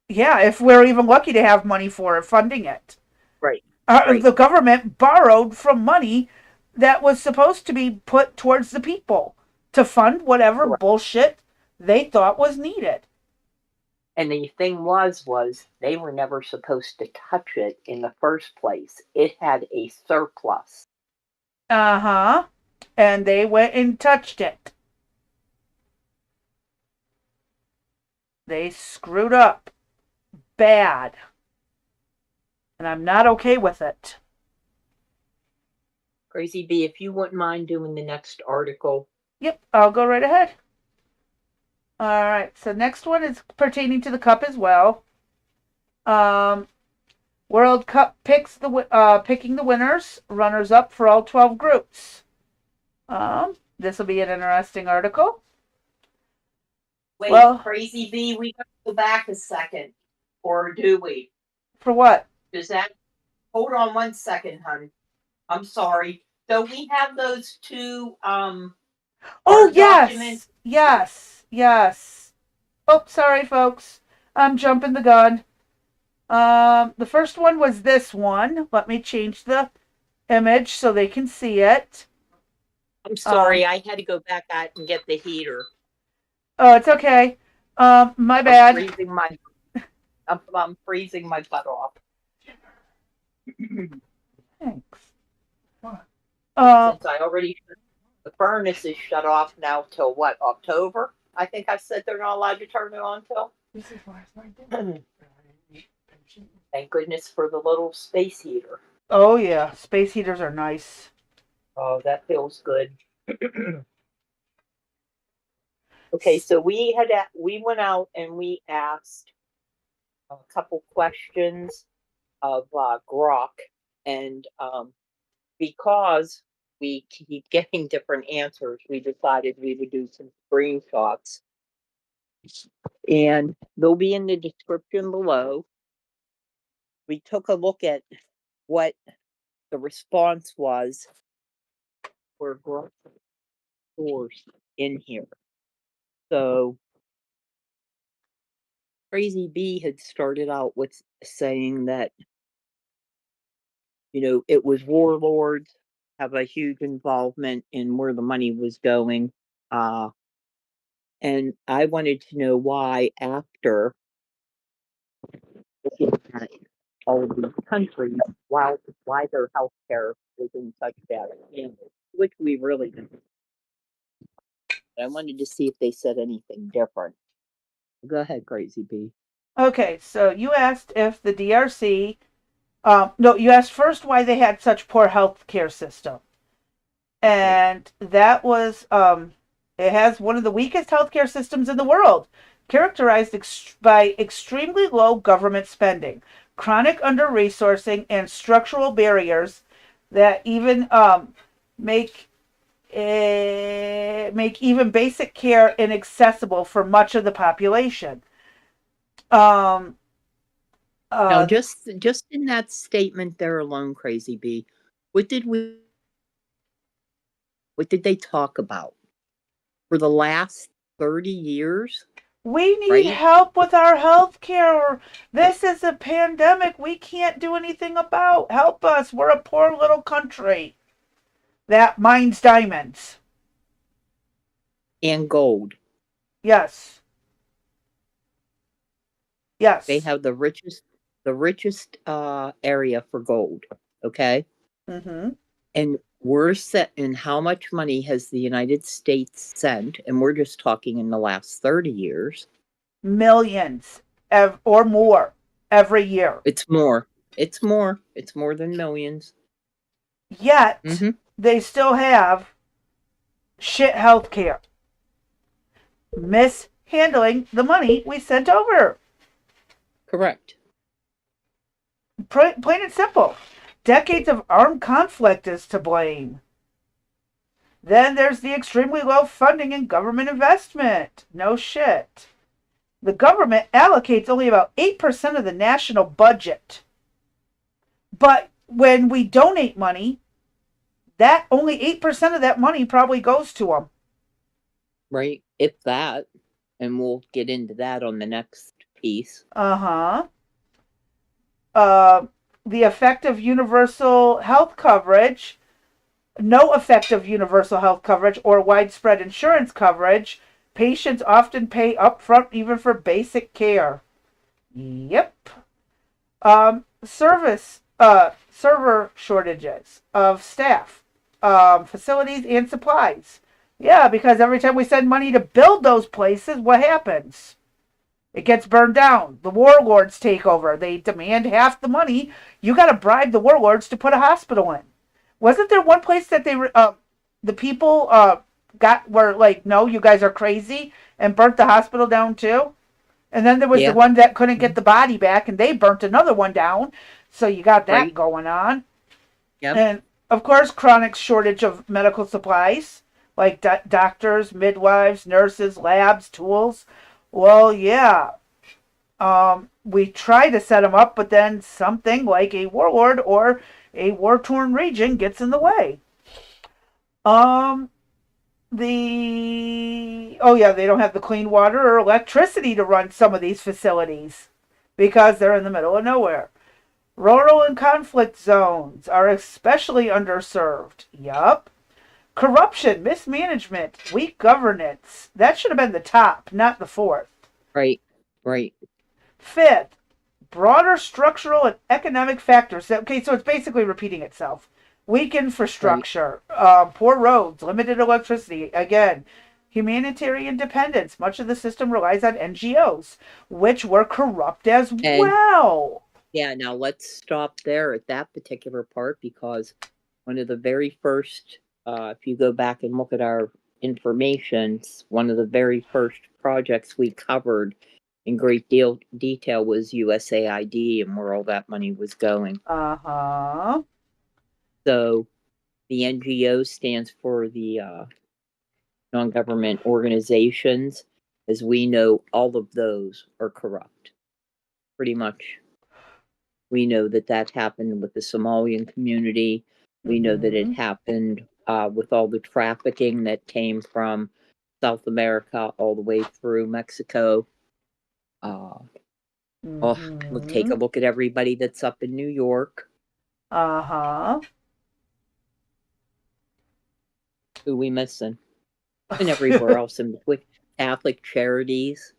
Yeah, if we're even lucky to have money for it, funding it. Right. The government borrowed from money that was supposed to be put towards the people to fund whatever bullshit they thought was needed. And the thing was they were never supposed to touch it in the first place. It had a surplus. And they went and touched it. They screwed up bad. And I'm not okay with it. Crazy B, if you wouldn't mind doing the next article. Yep, I'll go right ahead. All right, so next one is pertaining to the cup as well. World Cup picking the winners, runners up for all 12 groups. This will be an interesting article. Wait, Crazy B, we got to go back a second, or do we? For what? Hold on 1 second, hon. I'm sorry. So we have those two Oh, documents. yes. Oh, sorry, folks. I'm jumping the gun. The first one was this one. Let me change the image so they can see it. I'm sorry, I had to go back out and get the heater. Oh, it's okay. My bad. I'm freezing my butt off. Thanks. Since I already, the furnace is shut off now till what, October? I think I said they're not allowed to turn it on till. Thank goodness for the little space heater. Oh yeah, space heaters are nice. Oh, that feels good. Okay, so we went out and we asked a couple questions of Grok, and because we keep getting different answers, we decided we would do some screenshots, and they'll be in the description below. We took a look at what the response was for Grok stores in here. So Crazy Bee had started out with saying that, it was warlords have a huge involvement in where the money was going. And I wanted to know why, after looking at all of these countries, why their healthcare was in such bad hands, which we really didn't. But I wanted to see if they said anything different. Go ahead, Crazy Bee. Okay, so you asked if the DRC. No, you asked first why they had such poor health care system, and that was it has one of the weakest healthcare systems in the world, characterized by extremely low government spending, chronic under-resourcing, and structural barriers that even make even basic care inaccessible for much of the population. Now, just in that statement there alone, Crazy Bee, what did they talk about for the last 30 years? We need help with our health care. This is a pandemic we can't do anything about. Help us. We're a poor little country that mines diamonds. And gold. Yes. They have the richest area for gold. Okay. Mm-hmm. And we're set in how much money has the United States sent? And we're just talking in the last 30 years. Millions or more every year. It's more. It's more than millions. Yet, they still have shit health care. Mishandling the money we sent over. Correct. Plain and simple. Decades of armed conflict is to blame. Then there's the extremely low funding and government investment. No shit. The government allocates only about 8% of the national budget. But when we donate money, that only 8% of that money probably goes to them. Right. If that. And we'll get into that on the next piece. The effective universal health coverage, no effective universal health coverage or widespread insurance coverage. Patients often pay upfront even for basic care. Yep. Server shortages of staff, facilities, and supplies. Yeah, because every time we send money to build those places, what happens? It gets burned down. The warlords take over. They demand half the money. You got to bribe the warlords to put a hospital in. Wasn't there one place that the people were like, no, you guys are crazy, and burnt the hospital down too? And then there was the one that couldn't get the body back, and they burnt another one down. So you got that going on. Yep. And of course, chronic shortage of medical supplies like doctors, midwives, nurses, labs, tools. Well, yeah. We try to set them up, but then something like a warlord or a war-torn region gets in the way. Um, oh yeah, they don't have the clean water or electricity to run some of these facilities because they're in the middle of nowhere. Rural and conflict zones are especially underserved. Yup. Corruption, mismanagement, weak governance. That should have been the top, not the fourth. Right. Right. Fifth, broader structural and economic factors. Okay, so it's basically repeating itself. Weak Right. infrastructure, poor roads, limited electricity. Again, humanitarian dependence. Much of the system relies on NGOs, which were corrupt as And well. yeah, now let's stop there at that particular part because one of the very first, if you go back and look at our information, one of the very first projects we covered in great detail was USAID and where all that money was going. Uh-huh. So the NGO stands for the non-government organizations. As we know, all of those are corrupt. Pretty much. We know that that happened with the Somalian community. We know that it Mm-hmm. happened with all the trafficking that came from South America all the way through Mexico. We'll take a Mm-hmm. look at everybody that's up in New York. Uh-huh. Who we missing? And everywhere else in between. Catholic Charities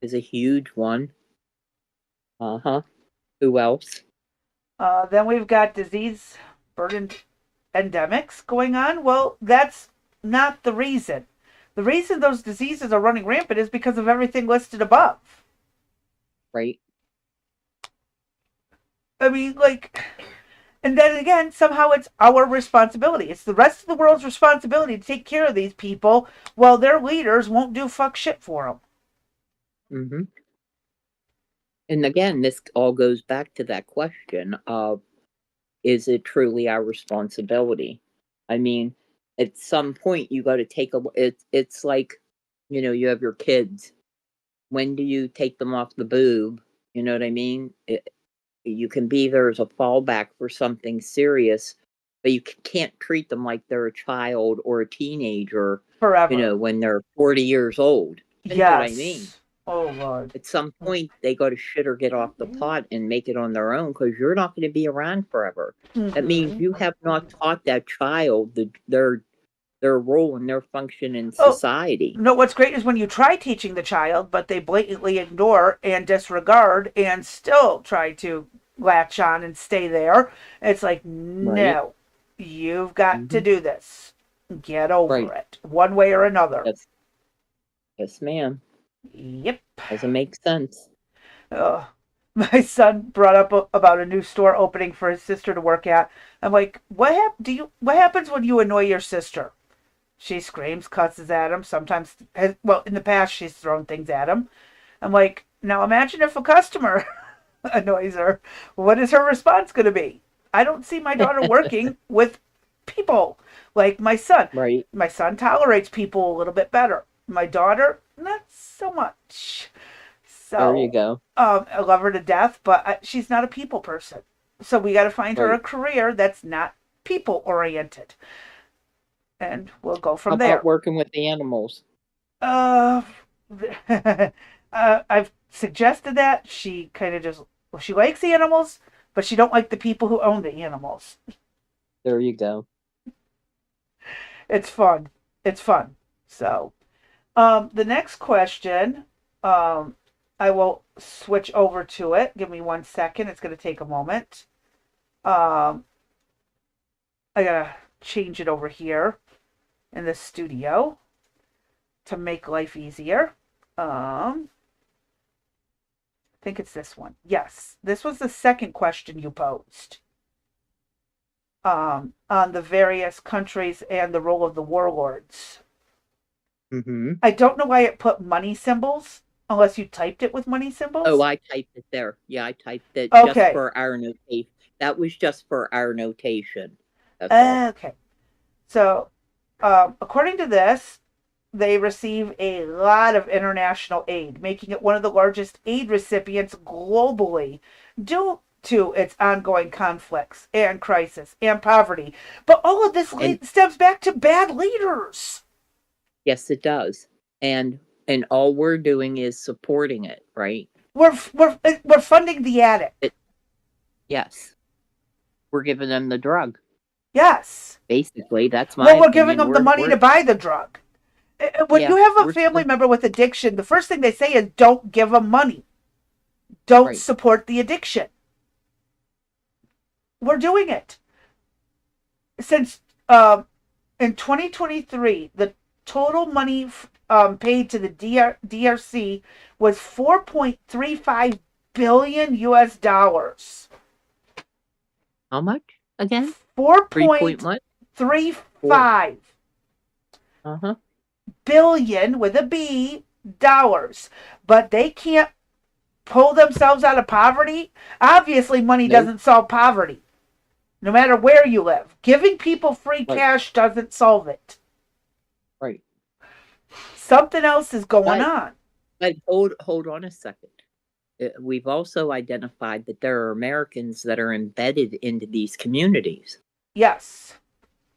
is a huge one. Who else? Then we've got disease burdened endemics going on. Well, that's not the reason. The reason those diseases are running rampant is because of everything listed above. Right. I mean, like, and then again, somehow it's our responsibility. It's the rest of the world's responsibility to take care of these people while their leaders won't do fuck shit for them. Mm-hmm. And again, this all goes back to that question of, is it truly our responsibility? I mean, at some point you got to take a it's like, you have your kids. When do you take them off the boob? You know what I mean? You can be there as a fallback for something serious, but you can't treat them like they're a child or a teenager, Forever. when they're 40 years old. You know what I mean? Yes. Oh, Lord. At some point, they got to shit or get off the pot and make it on their own because you're not going to be around forever. That means Mm-hmm. you have not taught that child their role and their function in Oh, society. no, what's great is when you try teaching the child, but they blatantly ignore and disregard and still try to latch on and stay there. It's like, Right. no, you've got to Mm-hmm. do this. Get over Right. it, one way or another. Yes. Yes, ma'am. Yep. Doesn't make sense. My son brought up about a new store opening for his sister to work at. I'm like, what happens when you annoy your sister? She screams, cusses at him. Sometimes, well, in the past, she's thrown things at him. I'm like, now imagine if a customer annoys her. What is her response going to be? I don't see my daughter working with people like my son. Right. My son tolerates people a little bit better. My daughter, not so much. There you So, go. I love her to death, but she's not a people person. So we got to find her a Right. career that's not people oriented, and we'll go How from about there. working with the animals? Uh, I've suggested that she kind of just, well, she likes the animals, but she don't like the people who own the animals. There you go. It's fun. It's fun. So, the next question, um, I will switch over to it. Give me 1 second. It's going to take a moment. Um, I gotta change it over here in the studio to make life easier. I think it's this one. Yes, this was the second question you posed. On the various countries and the role of the warlords. Mm-hmm. I don't know why it put money symbols, unless you typed it with money symbols. Oh, I typed it there. Yeah, I typed it just Okay. for our notation. That was just for our notation. That's all. Okay. So, according to this, they receive a lot of international aid, making it one of the largest aid recipients globally, due to its ongoing conflicts and crisis and poverty. But all of this And stems back to bad leaders. yes, it does. And all we're doing is supporting it, right? We're funding the addict. Yes. We're giving them the drug. Yes. Basically, that's my Well, we're opinion. giving them the money to buy the drug. When Yeah, you have a family member with addiction, the first thing they say is don't give them money. Don't Right. support the addiction. We're doing it. Since in 2023, the total money paid to the DRC was 4.35 billion US dollars. How much again? 4.35 Uh-huh. billion with a B dollars. But they can't pull themselves out of poverty. Obviously, money doesn't solve poverty. No matter where you live. Giving people free cash doesn't solve it. Right. Something else is going on. But hold on a second. We've also identified that there are Americans that are embedded into these communities. Yes.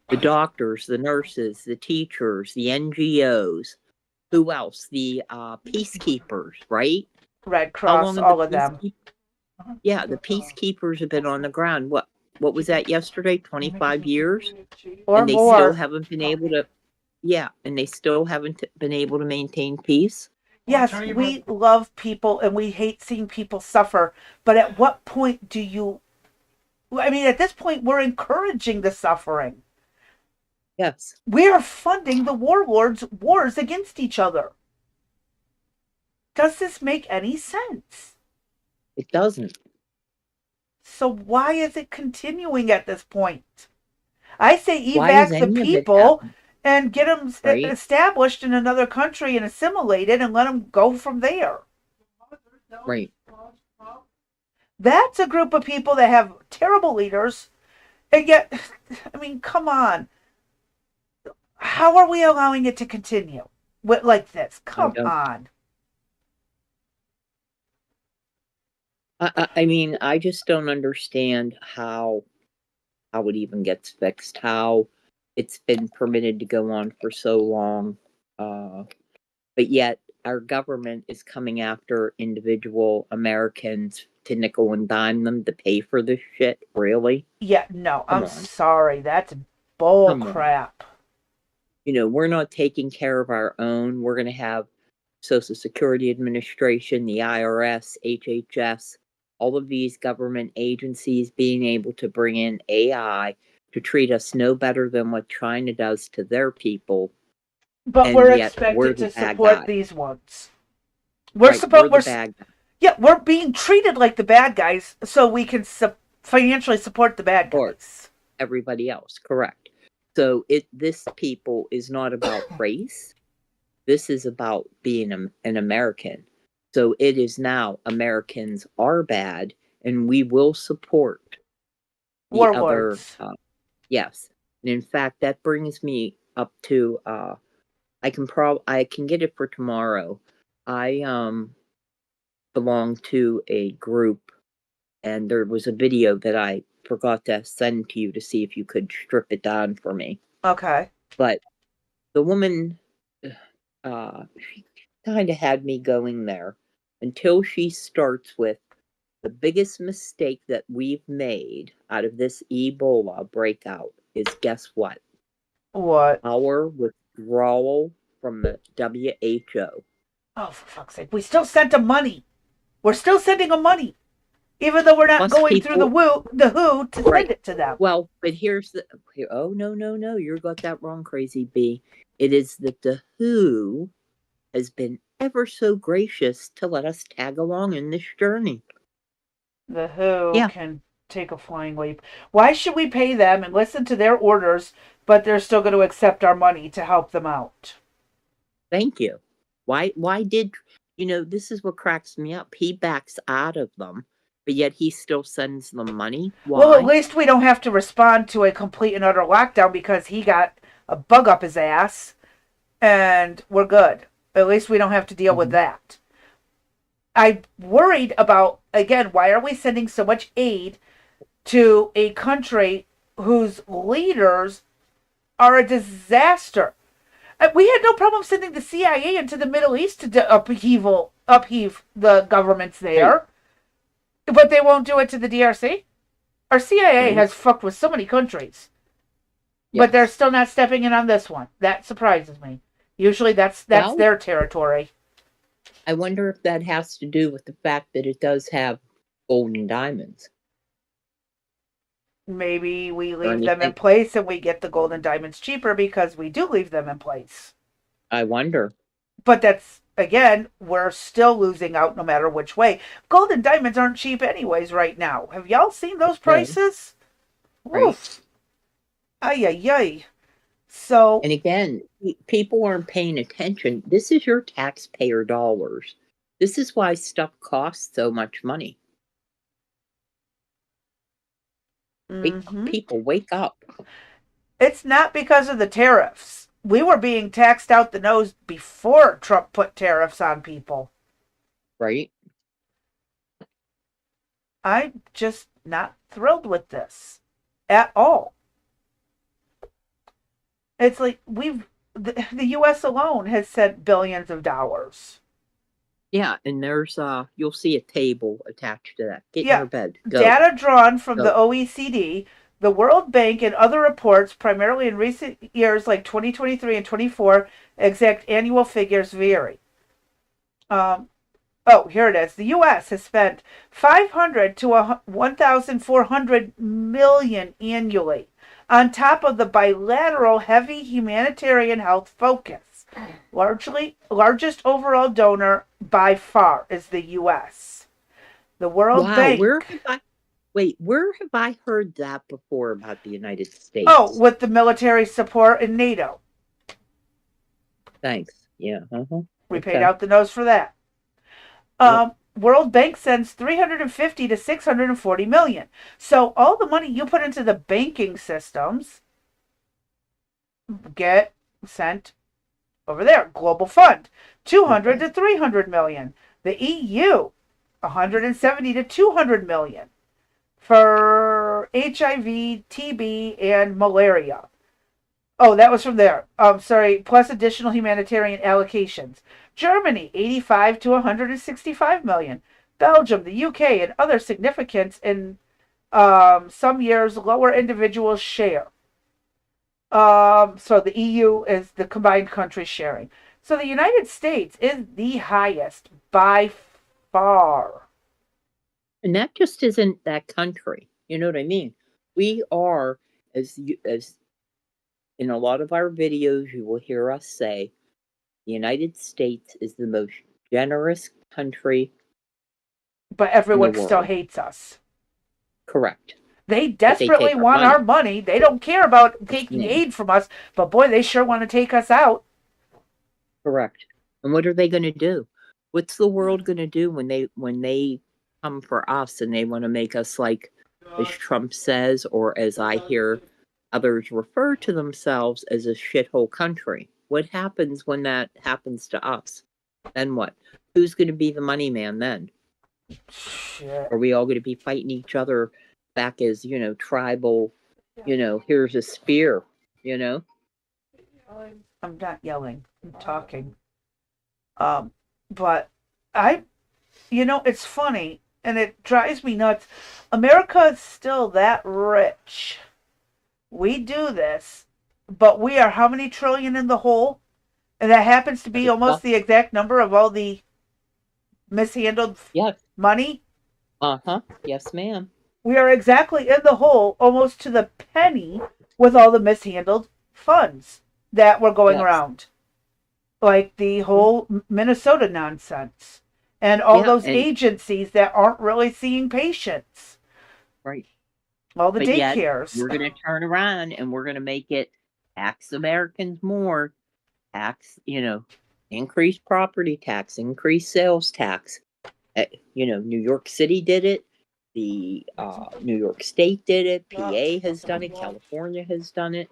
The doctors, the nurses, the teachers, the NGOs. Who else? The peacekeepers, right? Red Cross, all of them. Yeah, the peacekeepers have been on the ground. What was that yesterday? 25 years? Or and they more. still haven't been able to, and they still haven't been able to maintain peace. Yes, we love people and we hate seeing people suffer. But at what point do you, I mean, at this point, we're encouraging the suffering. Yes. We are funding the warlords' wars against each other. Does this make any sense? It doesn't. So why is it continuing at this point? I say evac the people and get them established in another country and assimilated and let them go from there. Right. That's a group of people that have terrible leaders. And yet, I mean, come on. How are we allowing it to continue like this? Come on. I mean, I just don't understand how it even gets fixed, how it's been permitted to go on for so long. But yet our government is coming after individual Americans to nickel and dime them to pay for this shit. Really? Yeah, no, I'm sorry. That's bull crap. You know, we're not taking care of our own. We're going to have Social Security Administration, the IRS, HHS, all of these government agencies being able to bring in AI to treat us no better than what China does to their people. But we're expected to support these ones. We're the bad guys. Yeah, we're being treated like the bad guys so we can financially support the bad guys. Everybody else, correct. So this people is not about race. This is about being an American. So it is now Americans are bad, and we will support the warlords. Yes, and in fact, that brings me up to I can get it for tomorrow. I belong to a group, and there was a video that I forgot to send to you to see if you could strip it down for me. Okay. But the woman, she kind of had me going there until she starts with the biggest mistake that we've made out of this Ebola breakout is guess what? What? Our withdrawal from the WHO. Oh, for fuck's sake. We still sent them money. We're still sending them money. Even though we're not going through the WHO to send it to them. Well, but here's oh, no. You got that wrong, Crazy B. It is that the WHO has been ever so gracious to let us tag along in this journey. The WHO can take a flying leap. Why should we pay them and listen to their orders, but they're still going to accept our money to help them out? Thank you. Why did, this is what cracks me up. He backs out of them, but yet he still sends them money. Why? Well, at least we don't have to respond to a complete and utter lockdown because he got a bug up his ass, and we're good. At least we don't have to deal with that. I'm worried about, again, why are we sending so much aid to a country whose leaders are a disaster? We had no problem sending the CIA into the Middle East to upheave the governments Right. there, but they won't do it to the DRC. Our CIA Right. has fucked with so many countries, but they're Yes. still not stepping in on this one. That surprises me. Usually, that's Well, their territory. I wonder if that has to do with the fact that it does have gold and diamonds Maybe we or leave them in anything. place and we get the gold and diamonds cheaper because we do leave them in place. I wonder. But that's, again, we're still losing out no matter which way. Gold and diamonds aren't cheap anyways right now. Have y'all seen those No. prices? Right. Oof. Ay, ay, ay. So, And again, people aren't paying attention. This is your taxpayer dollars. This is why stuff costs so much money. mhm. People, wake up. It's not because of the tariffs. We were being taxed out the nose before Trump put tariffs on people. Right. I'm just not thrilled with this at all. It's like the U.S. alone has sent billions of dollars. Yeah, and there's you'll see a table attached to that. Get in Yeah, your bed. Go. data drawn from the Go. OECD, the World Bank, and other reports, primarily in recent years like 2023 and 24, exact annual figures vary. Um, oh, here it is. The U.S. has spent 500 to 1,400 million annually, on top of the bilateral heavy humanitarian health focus. Largest overall donor by far is the U.S. The World Wow, Bank. where have I heard that before about the United Oh, States? with the military support in NATO. Thanks. Yeah. We paid Okay. out the nose for that. Yep. World Bank sends 350 to 640 million. So all the money you put into the banking systems get sent over there. Global Fund, 200 Okay. to 300 million. The EU, 170 to 200 million for HIV, TB, and malaria. Oh, that was from there. Sorry, plus additional humanitarian allocations. Germany, 85 to 165 million. Belgium, the UK, and other significance in some years lower individual share. So the EU is the combined country sharing. So the United States is the highest by far. And that just isn't that country. You know what I mean? We are, as in a lot of our videos, you will hear us say, the United States is the most generous country But in the everyone still world. hates us. Correct. They But they desperately take our want our money. money. They don't care about taking Yeah. aid from us, but boy, they sure want to take us out. Correct. And what are they going to do? What's the world going to do when they come for us and they want to make us, like, as Trump says, or as I hear others refer to themselves, as a shithole country? What happens when that happens to us? Then what? Who's going to be the money man then? Shit. Are we all going to be fighting each other back as, tribal, here's a spear, you know? I'm not yelling. I'm talking. But I, it's funny and it drives me nuts. America is still that rich. We do this, but we are how many trillion in the hole? And that happens to be almost the exact number of all the mishandled Yes. money. Yes, ma'am. We are exactly in the hole, almost to the penny, with all the mishandled funds that were going around. Like the whole Minnesota nonsense. And all those agencies that aren't really seeing patients. Right. All the But daycares. Yet, we're going to turn around and we're going to make it tax Americans more. Increase property tax, increase sales tax. New York City did it. The New York State did it. PA has done it. California has done it.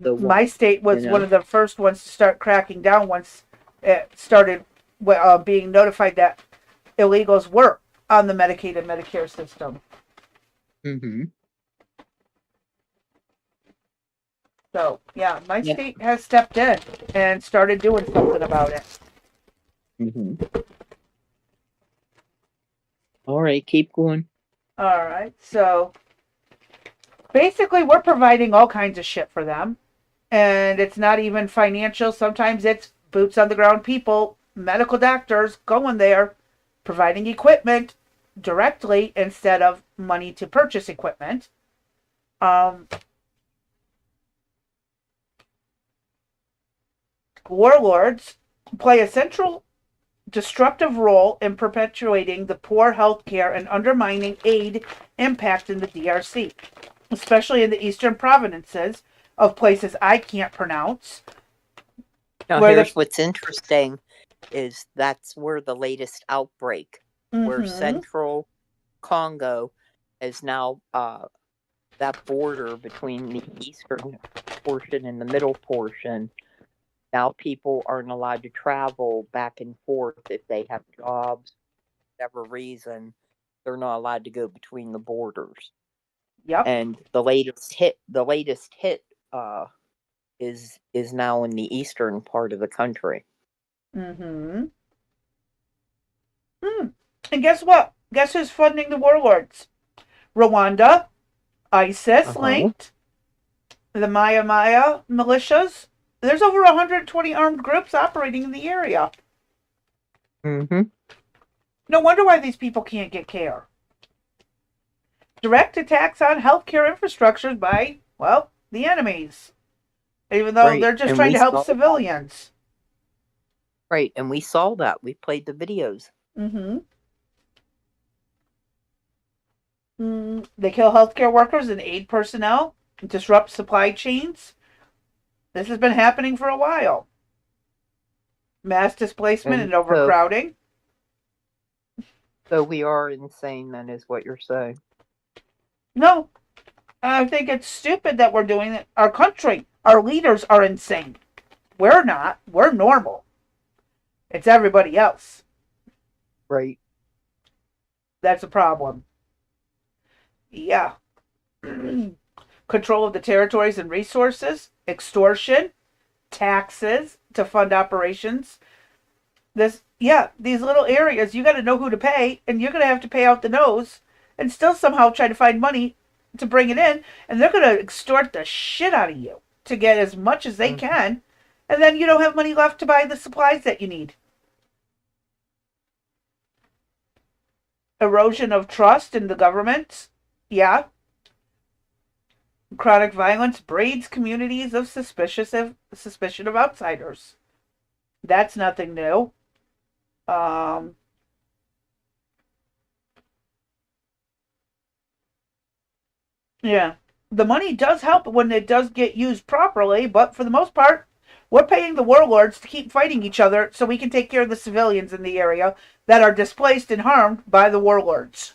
My state was one of the first ones to start cracking down once it started being notified that illegals were on the Medicaid and Medicare system. Mm-hmm. So, yeah, my Yeah. state has stepped in and started doing something about it. Mm-hmm. All right, keep going. All right. So, basically, we're providing all kinds of shit for them. And it's not even financial. Sometimes it's boots on the ground people, medical doctors going there, providing equipment directly instead of money to purchase equipment. Warlords play a central destructive role in perpetuating the poor health care and undermining aid impact in the DRC, especially in the eastern provinces of places I can't pronounce. Now, here's what's interesting is that's where the latest outbreak, where central Congo is now that border between the eastern portion and the middle portion. Now people aren't allowed to travel back and forth if they have jobs, whatever reason. They're not allowed to go between the borders. Yep. And the latest hit is now in the eastern part of the country. And guess what? Guess who's funding the warlords? Rwanda, ISIS linked, the Maya militias. There's over 120 armed groups operating in the area. No wonder why these people can't get care. Direct attacks on healthcare infrastructures by, well, the enemies. Even though they're just trying to help civilians. Right, and we saw that. We played the videos. They kill healthcare workers and aid personnel, disrupt supply chains. This has been happening for a while. Mass displacement and overcrowding. So we are insane, then, is what you're saying. No. I think it's stupid that we're doing it. Our country, our leaders are insane. We're not. We're normal. It's everybody else. Right. That's a problem. Yeah. Control of the territories and resources, extortion, taxes to fund operations. These little areas, you got to know who to pay, and you're going to have to pay out the nose and still somehow try to find money to bring it in, and they're going to extort the shit out of you to get as much as they can, and then you don't have money left to buy the supplies that you need. Erosion of trust in the government. Yeah. Chronic violence breeds communities of suspicion of outsiders. That's nothing new. Yeah. The money does help when it does get used properly, but for the most part, we're paying the warlords to keep fighting each other so we can take care of the civilians in the area that are displaced and harmed by the warlords.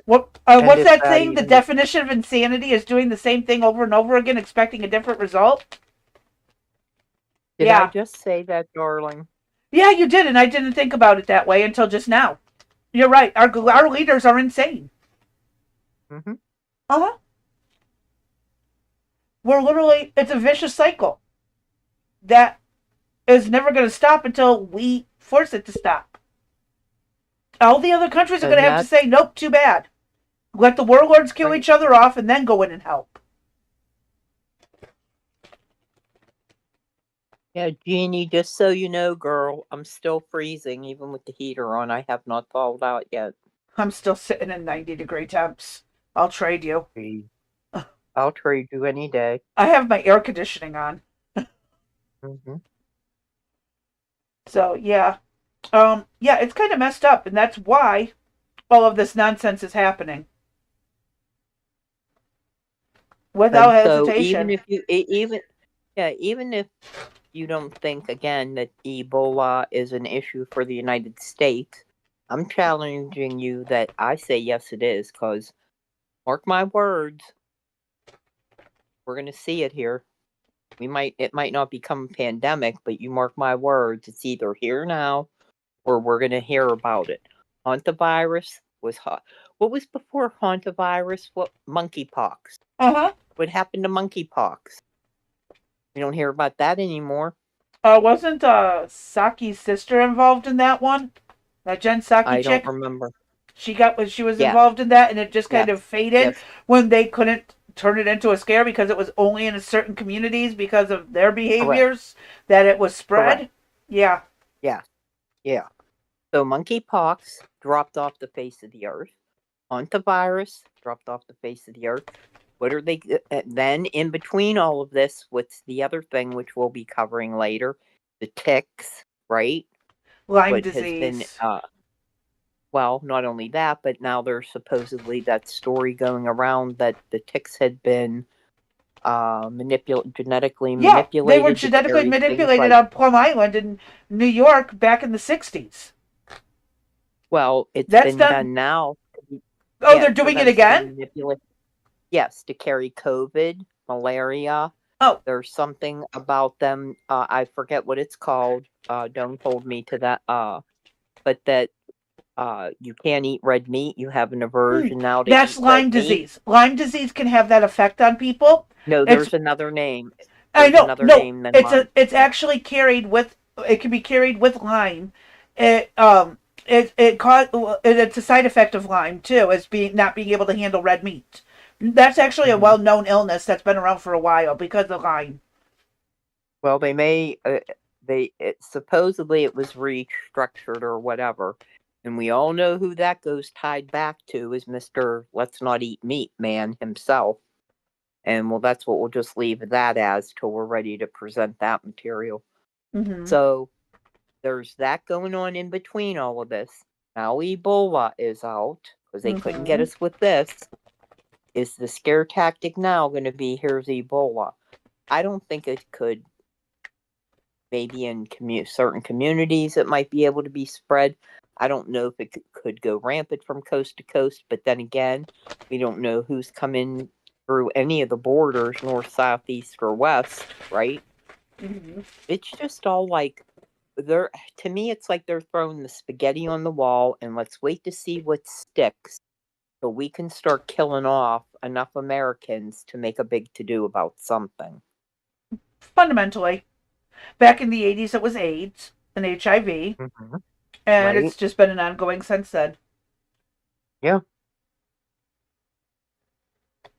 What's that thing? The definition of insanity is doing the same thing over and over again, expecting a different result. Did I just say that, darling? Yeah, you did, and I didn't think about it that way until just now. You're right. Our leaders are insane. We're literally, it's a vicious cycle that is never going to stop until we force it to stop. All the other countries are going to have to say, nope, too bad. Let the warlords kill each other off and then go in and help. Yeah, Jeannie, just so you know, girl, I'm still freezing even with the heater on. I have not thawed out yet. I'm still sitting in 90-degree temps. I'll trade you. I'll trade you any day. I have my air conditioning on. So, yeah. It's kind of messed up, and that's why all of this nonsense is happening. Without hesitation. Even if you don't think, again, that Ebola is an issue for the United States, I'm challenging you that I say yes it is, because, mark my words, we're going to see it here. It might not become a pandemic, but you mark my words, it's either here now or we're going to hear about it. Hantavirus was hot. What was before hantavirus? What monkeypox? Uh-huh. What happened to monkeypox? We don't hear about that anymore. Wasn't Saki's sister involved in that one? That Jen Saki I don't chick? remember. She was Yeah. involved in that, and it just kind Yes. of faded Yes. when they couldn't turn it into a scare because it was only in certain communities because of their Correct. behaviors that it was spread. Correct. Yeah. Yeah. Yeah. So monkeypox dropped off the face of the earth. Hantavirus dropped off the face of the earth. What are they then in between all of this? What's the other thing which we'll be covering later? The ticks, right? Lyme What has been disease. well, not only that, but now there's supposedly that story going around that the ticks had been genetically Yeah, they were manipulated to genetically carry things manipulated like, on Plum Island in New York back in the 60s. well, it's That's been done. done now. Oh, Yeah, they're for doing it them to again? manipulate. Yes, to carry COVID, malaria. Oh. There's something about them. I forget what it's called. Don't hold me to that. But that you can't eat red meat. You have an aversion now to That's eat red Lyme meat. disease. Lyme disease can have that effect on people. No, It's there's another name. I There's know, another no, name than Lyme. it's actually carried with it can be carried with Lyme. It it's a side effect of Lyme too, as being not being able to handle red meat. That's actually a Mhm. well-known illness that's been around for a while because of Lyme. Well, they may. Supposedly it was restructured or whatever, and we all know who that goes tied back to is Mister Let's Not Eat Meat man himself. And well, that's what we'll just leave that as till we're ready to present that material. Mm-hmm. So there's that going on in between all of this. Now Ebola is out because they couldn't get us with this. Is the scare tactic now going to be here's Ebola? I don't think it could. Maybe in certain communities it might be able to be spread. I don't know if it could go rampant from coast to coast, but then again, we don't know who's coming through any of the borders, north, south, east, or west, right? Mm-hmm. It's just all like to me it's like they're throwing the spaghetti on the wall and let's wait to see what sticks so we can start killing off enough Americans to make a big to-do about something. Fundamentally, back in the 80s, it was AIDS and HIV, Mm-hmm. and Right? it's just been an ongoing since then. Yeah.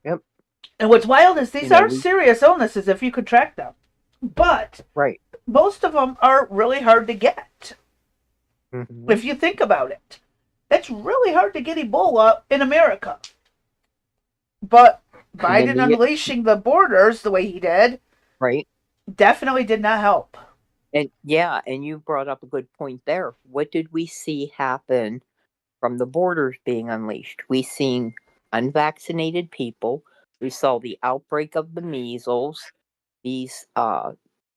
Yep. And what's wild is these are We serious illnesses if you could track them. But right. most of them are really hard to get. Mm-hmm. If you think about it, it's really hard to get Ebola in America. But Biden unleashing the borders the way he did, right, definitely did not help. and yeah, and you brought up a good point there. What did we see happen from the borders being unleashed? We seen unvaccinated people. We saw the outbreak of the measles. These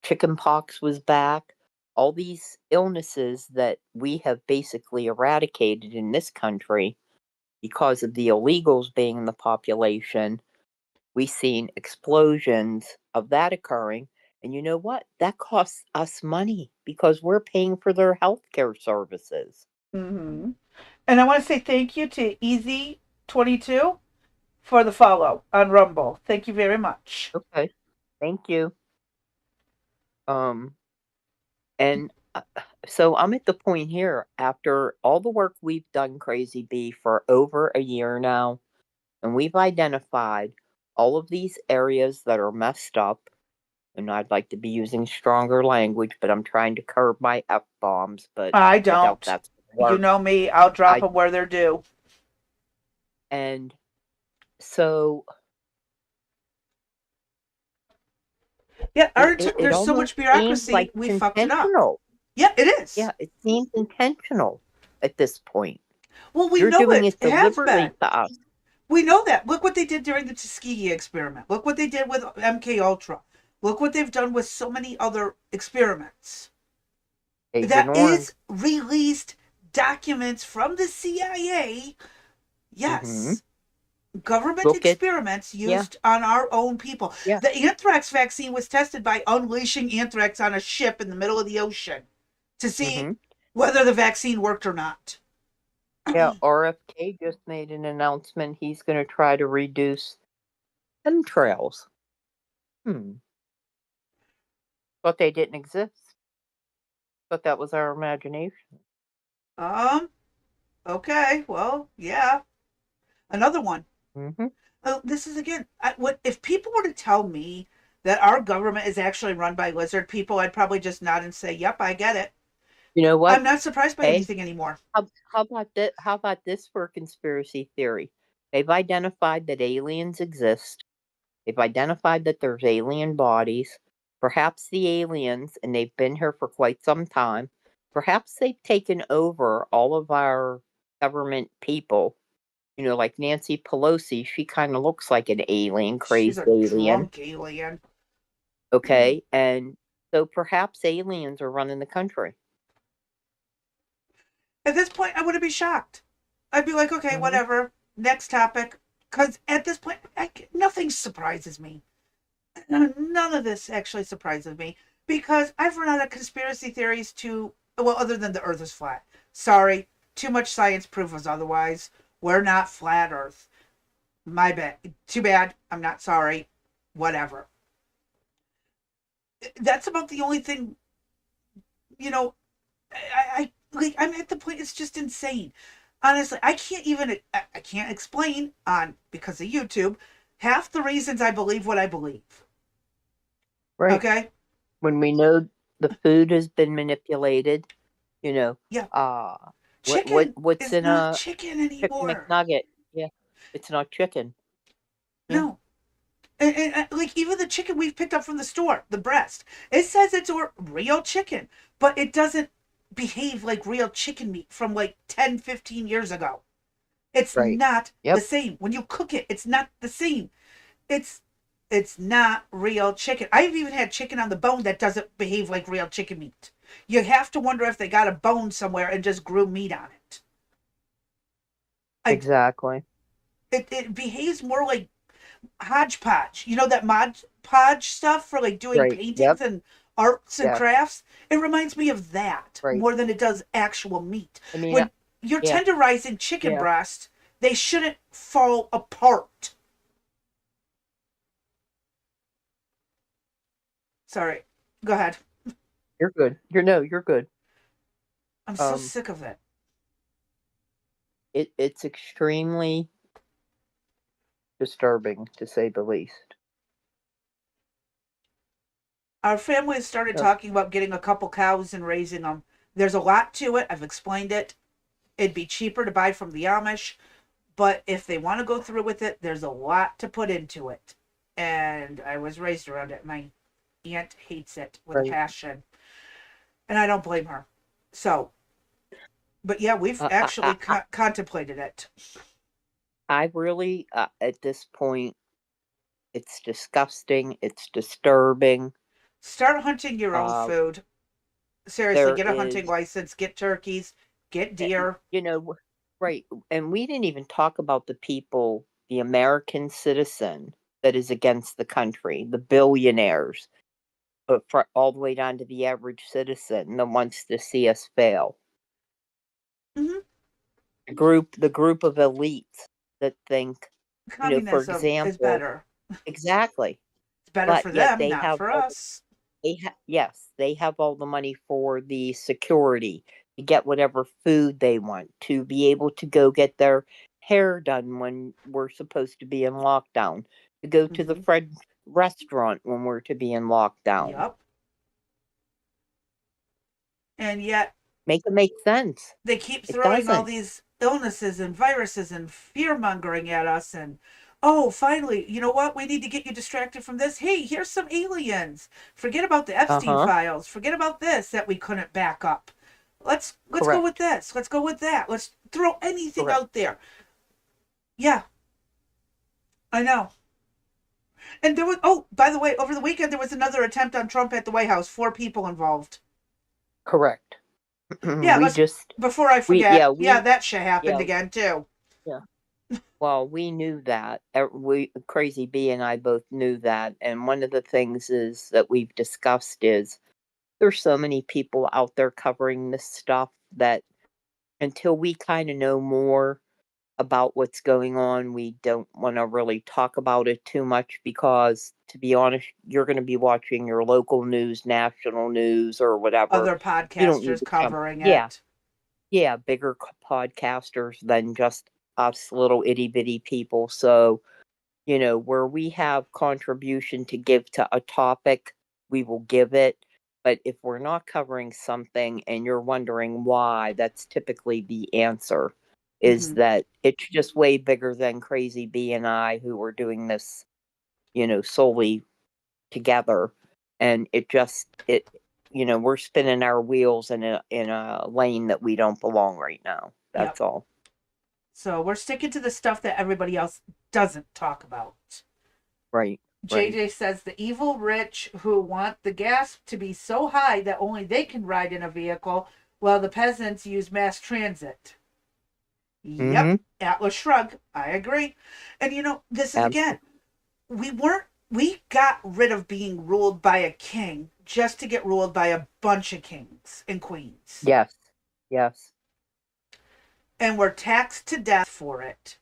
chicken pox was back. All these illnesses that we have basically eradicated in this country because of the illegals being in the population. We've seen explosions of that occurring. And you know what? That costs us money because we're paying for their healthcare services. Mm-hmm. And I want to say thank you to Easy22 for the follow on Rumble. Thank you very much. Okay. Thank you. And so I'm at the point here after all the work we've done, Crazy Bee, for over a year now, and we've identified all of these areas that are messed up. And I'd like to be using stronger language, but I'm trying to curb my F bombs, but I I doubt don't. that's You work. know me, I'll drop I them where they're due. and so Yeah, there's so almost much seems like bureaucracy, we it's fucked it up. intentional. Yeah, it is. Yeah, it seems intentional at this point. Well, we You're know doing it it has deliberately been. to us. We know that. Look what they did during the Tuskegee experiment. Look what they did with MK Ultra. Look what they've done with so many other experiments. Agent That Orange. is released documents from the CIA. Yes. Government experiments used on our own people. Yeah. The anthrax vaccine was tested by unleashing anthrax on a ship in the middle of the ocean to see whether the vaccine worked or not. Yeah, RFK just made an announcement he's going to try to reduce chemtrails. But they didn't exist. But that was our imagination. Um, okay, well, yeah. Another one. Hmm. This is again, what if people were to tell me that our government is actually run by lizard people, I'd probably just nod and say, "Yep, I get it." You know I'm what? not surprised by Hey, anything anymore. how about this? How about this for a conspiracy theory? They've identified that aliens exist. They've identified that there's alien bodies. Perhaps the aliens, and they've been here for quite some time. Perhaps they've taken over all of our government people. Like Nancy Pelosi, she kind of looks like an alien, She's crazed a alien. drunk alien. Okay, and so perhaps aliens are running the country. At this point, I wouldn't be shocked. I'd be like, okay, Hmm. whatever. Next topic. Because at this point, nothing surprises me. None of this actually surprises me because I've run out of conspiracy theories well, other than the earth is flat. Sorry, too much science proof us otherwise. We're not flat earth. My bad. Too bad. I'm not sorry. Whatever. That's about the only thing, you know, I'm at the point, it's just insane. Honestly, I can't explain because of YouTube, half the reasons I believe what I believe. Right. Okay? When we know the food has been manipulated, you know, Yeah. uh Chicken what's is in not a chicken chicken anymore. McNugget? Yeah, it's not chicken. Yeah, No. Like even the chicken we've picked up from the store, the breast, it says it's real chicken, but it doesn't behave like real chicken meat from like 10, 15 years ago. It's right. not the Yep, same. When you cook it, it's not the same. It's it's not real chicken. I've even had chicken on the bone that doesn't behave like real chicken meat. You have to wonder if they got a bone somewhere and just grew meat on it. I exactly. it behaves more like hodgepodge. You know that Mod Podge stuff for like doing Right. paintings Yep. and arts and Yeah. crafts? It reminds me of that Right. more than it does actual meat. I mean, When you're yeah, tenderizing chicken yeah. breast, they shouldn't fall apart. Sorry. Go ahead. You're good. You're good. I'm so Um, sick of it. it's extremely disturbing to say the least. Our family has started Yep. talking about getting a couple cows and raising them. There's a lot to it. I've explained it. It'd be cheaper to buy from the Amish, but if they want to go through with it, there's a lot to put into it. And I was raised around it. My aunt hates it with a Right. passion, and I don't blame her. So, but yeah, we've I, I, actually I, I contemplated it. I really, at this point, it's disgusting. It's disturbing. Start hunting your own Uh, food. Seriously, there get a hunting is, license, get turkeys, get deer. you know, right. And we didn't even talk about the people, the American citizen that is against the country, the billionaires, but all the way down to the average citizen that wants to see us fail. Hmm. The group of elites that think, for Communism is example, better. exactly. It's better But for yet them, not for us. yes, they have all the money for the security to get whatever food they want, to be able to go get their hair done when we're supposed to be in lockdown, to go to the Hmm. French restaurant when we're to be in lockdown. Yup. And yet Make it make sense. they keep It throwing all doesn't. these illnesses and viruses and fear mongering at us. And oh, finally, you know what? We need to get you distracted from this. Hey, here's some aliens. Forget about the Uh Epstein huh. files. Forget about this that we couldn't back up. Let's go with Correct. this. Let's go with that. Let's throw anything Correct. out there. Yeah, I know. And there was, oh, by the way, over the weekend there was another attempt on Trump at the White House. 4 people involved. Correct. Yeah, we let's just before I we forget. yeah Yeah, we that shit happened yeah again too. yeah. Well, we knew that. We Crazy B and I both knew that. And one of the things is that we've discussed is there's so many people out there covering this stuff that until we kind of know more about what's going on, we don't want to really talk about it too much because, to be honest, you're going to be watching your local news, national news, or whatever. Other You don't need podcasters to jump. covering Yeah, it. yeah, bigger podcasters than just us little itty bitty people. So, where we have contribution to give to a topic, we will give it. But if we're not covering something and you're wondering why, that's typically the answer is Mhm. that it's just way bigger than Crazy B and I who are doing this, solely together. And we're spinning our wheels in a lane that we don't belong right now. Yep. That's all. So we're sticking to the stuff that everybody else doesn't talk about. Right. Right. JJ says the evil rich who want the gas to be so high that only they can ride in a vehicle while the peasants use mass transit. Yep. Mm-hmm. Atlas shrug. I agree. And this is again, Absolutely. we got rid of being ruled by a king just to get ruled by a bunch of kings and queens. Yes. Yes. And we're taxed to death for it.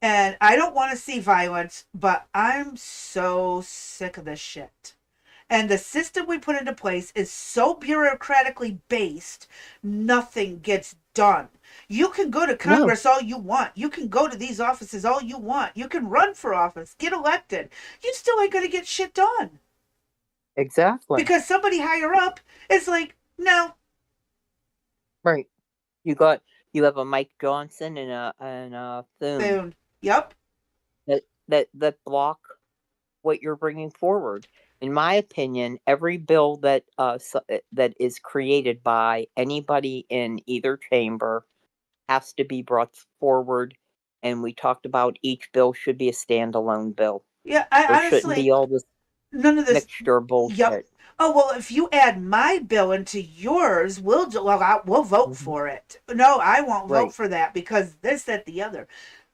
And I don't want to see violence, but I'm so sick of this shit. And the system we put into place is so bureaucratically based, nothing gets done. You can go to No. Congress all you want. You can go to these offices all you want. You can run for office, get elected. You still ain't going to get shit done. Exactly. Because somebody higher up is like, no. Right. You have a Mike Johnson and a Thune Boom. Yep. that block what you're bringing forward. In my opinion, every bill that that is created by anybody in either chamber has to be brought forward. And we talked about each bill should be a standalone bill. Yeah, I There shouldn't honestly, be all this none of this. mixture of Yep. bullshit. Oh well, if you add my bill into yours, we'll vote Mm-hmm. for it. No, I won't vote Right. for that because this, that, the other.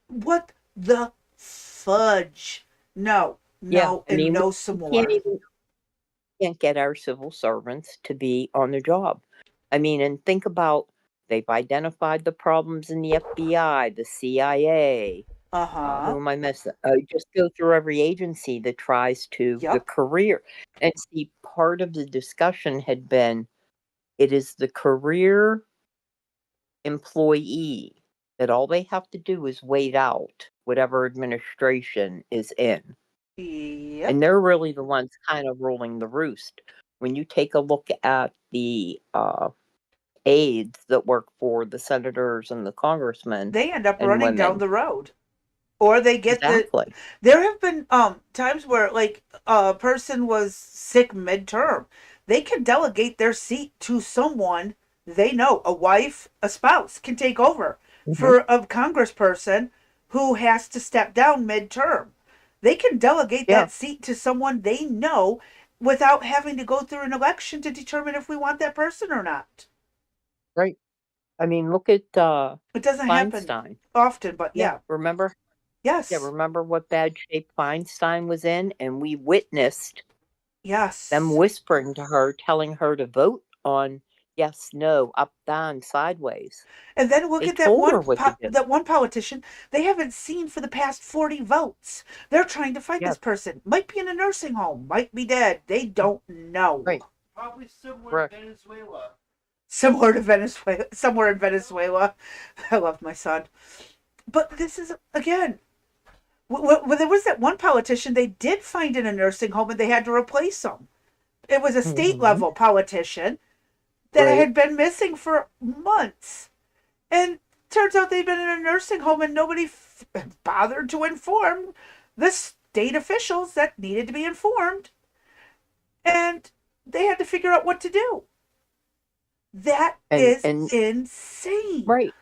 What the fudge? No, Yeah. no, I and mean, no some we can't more. even can't get our civil servants to be on the job. I mean, and think about they've identified the problems in the FBI, the CIA. Uh Who huh. am I missing? Just go through every agency that tries to the Yep. career. And see, part of the discussion had been it is the career employee that all they have to do is wait out whatever administration is in. Yep. And they're really the ones kind of ruling the roost. When you take a look at the aides that work for the senators and the congressmen They end up and running down women, the road, or they get the. exactly. There have been times where like a person was sick midterm. They can delegate their seat to someone they know, a wife, a spouse can take over Hmm. for a congressperson who has to step down midterm. They can delegate Yeah, that seat to someone they know without having to go through an election to determine if we want that person or not. right. I mean, look at It doesn't happen Feinstein. often, but Yeah, yeah. remember? Yeah, Yes. remember what bad shape Feinstein was in, and we witnessed them Yes. whispering to her, telling her to vote on yes, no, up, down, sideways. And then look They at that told her what to do. politician they haven't seen for the past 40 votes. They're trying to find Yeah, this person. Might be in a nursing home, might be dead. They don't know. right. Probably somewhere Correct. in Venezuela. Similar to Venezuela, somewhere in Venezuela. I love my son. But this is again, there was that one politician they did find in a nursing home and they had to replace him. It was a state Hmm. level politician that Right. had been missing for months. And turns out they'd been in a nursing home and nobody bothered to inform the state officials that needed to be informed. And they had to figure out what to do. That is And insane. right.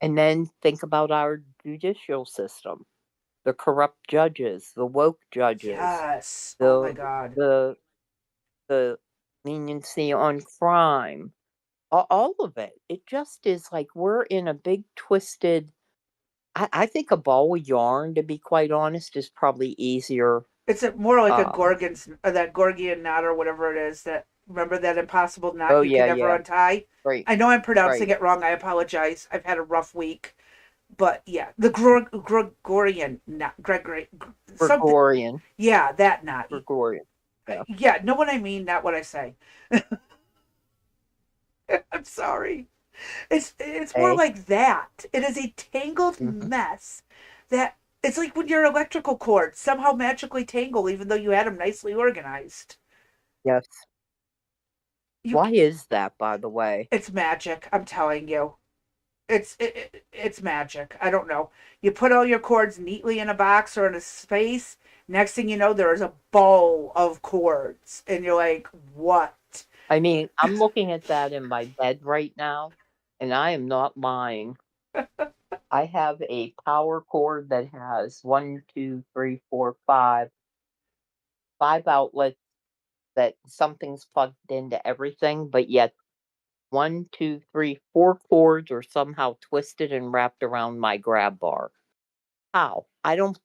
And then think about our judicial system. The corrupt judges, the woke judges, Yes. Oh my the God. the the leniency on crime, all of it. It just is like we're in a big twisted. I think a ball of yarn, to be quite honest, is probably easier. It's more like a Um, Gorgon's, that Gorgian knot or whatever it is that Remember that impossible knot Oh you could yeah, never yeah. untie? Right, I know I'm pronouncing right. it wrong. I apologize. I've had a rough week. But yeah, the Gregorian knot, Gregory, something. Gregorian. Yeah, that knot. Gregorian. Yeah. Yeah, know what I mean, not what I say. I'm sorry. It's more Hey. like that. It is a tangled Mm-hmm. mess that it's like when your electrical cords somehow magically tangle, even though you had them nicely organized. Yes. You, Why is that, by the way? it's magic. I'm telling you, it's magic. I don't know. You put all your cords neatly in a box or in a space. Next thing you know, there is a bowl of cords, and you're like, "What?" I mean, I'm looking at that in my bed right now, and I am not lying. I have a power cord that has one, two, three, four, five outlets that something's plugged into everything, but yet one, two, three, four cords are somehow twisted and wrapped around my grab bar. How? I don't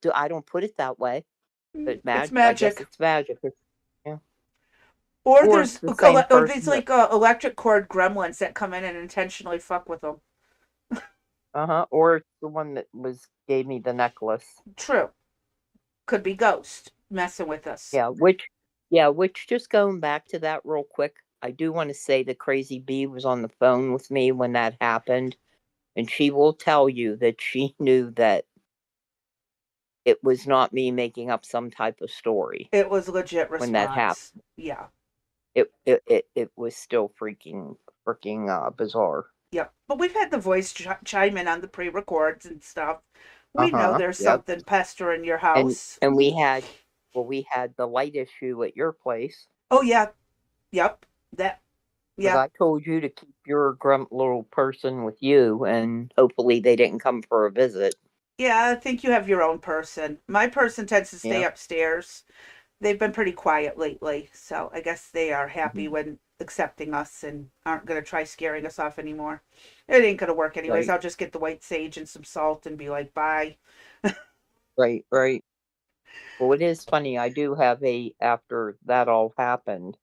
put it that way. But It's I guess magic. it's magic. Yeah. Or Or it's there's the same or these person that like electric cord gremlins that come in and intentionally fuck with them. or it's the one that was gave me the necklace. True, could be ghost messing with us. Yeah, which just going back to that real quick, I do want to say the crazy bee was on the phone with me when that happened, and she will tell you that she knew that it was not me making up some type of story It was legit when that response. happened. Yeah. It was still freaking bizarre. Yep. But we've had the voice chime in on the pre-records and stuff. We know Uh-huh. there's Yep. something pestering your And house. and we had the light issue at your place Oh yeah. Yep. That. because Yeah. I told you to keep your grump little person with you, and hopefully they didn't come for a visit. Yeah. I think you have your own person. My person tends to stay Yeah. upstairs. They've been pretty quiet lately, so I guess they are happy Mhm. when accepting us and aren't going to try scaring us off anymore. It ain't going to work anyways. Right. I'll just get the white sage and some salt and be like, bye. Right. Right. Well, it is funny. I do have a after that all happened,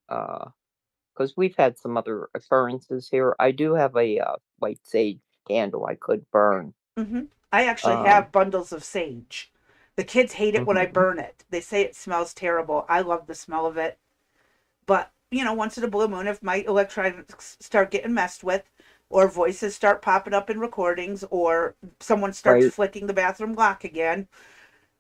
because we've had some other occurrences here. I do have a white sage candle I could burn. Hmm. I actually Um. have bundles of sage. The kids hate it when I Mhm. burn it. They say it smells terrible. I love the smell of it. But, once in a blue moon, if my electronics start getting messed with, or voices start popping up in recordings, or someone starts Right. flicking the bathroom lock again,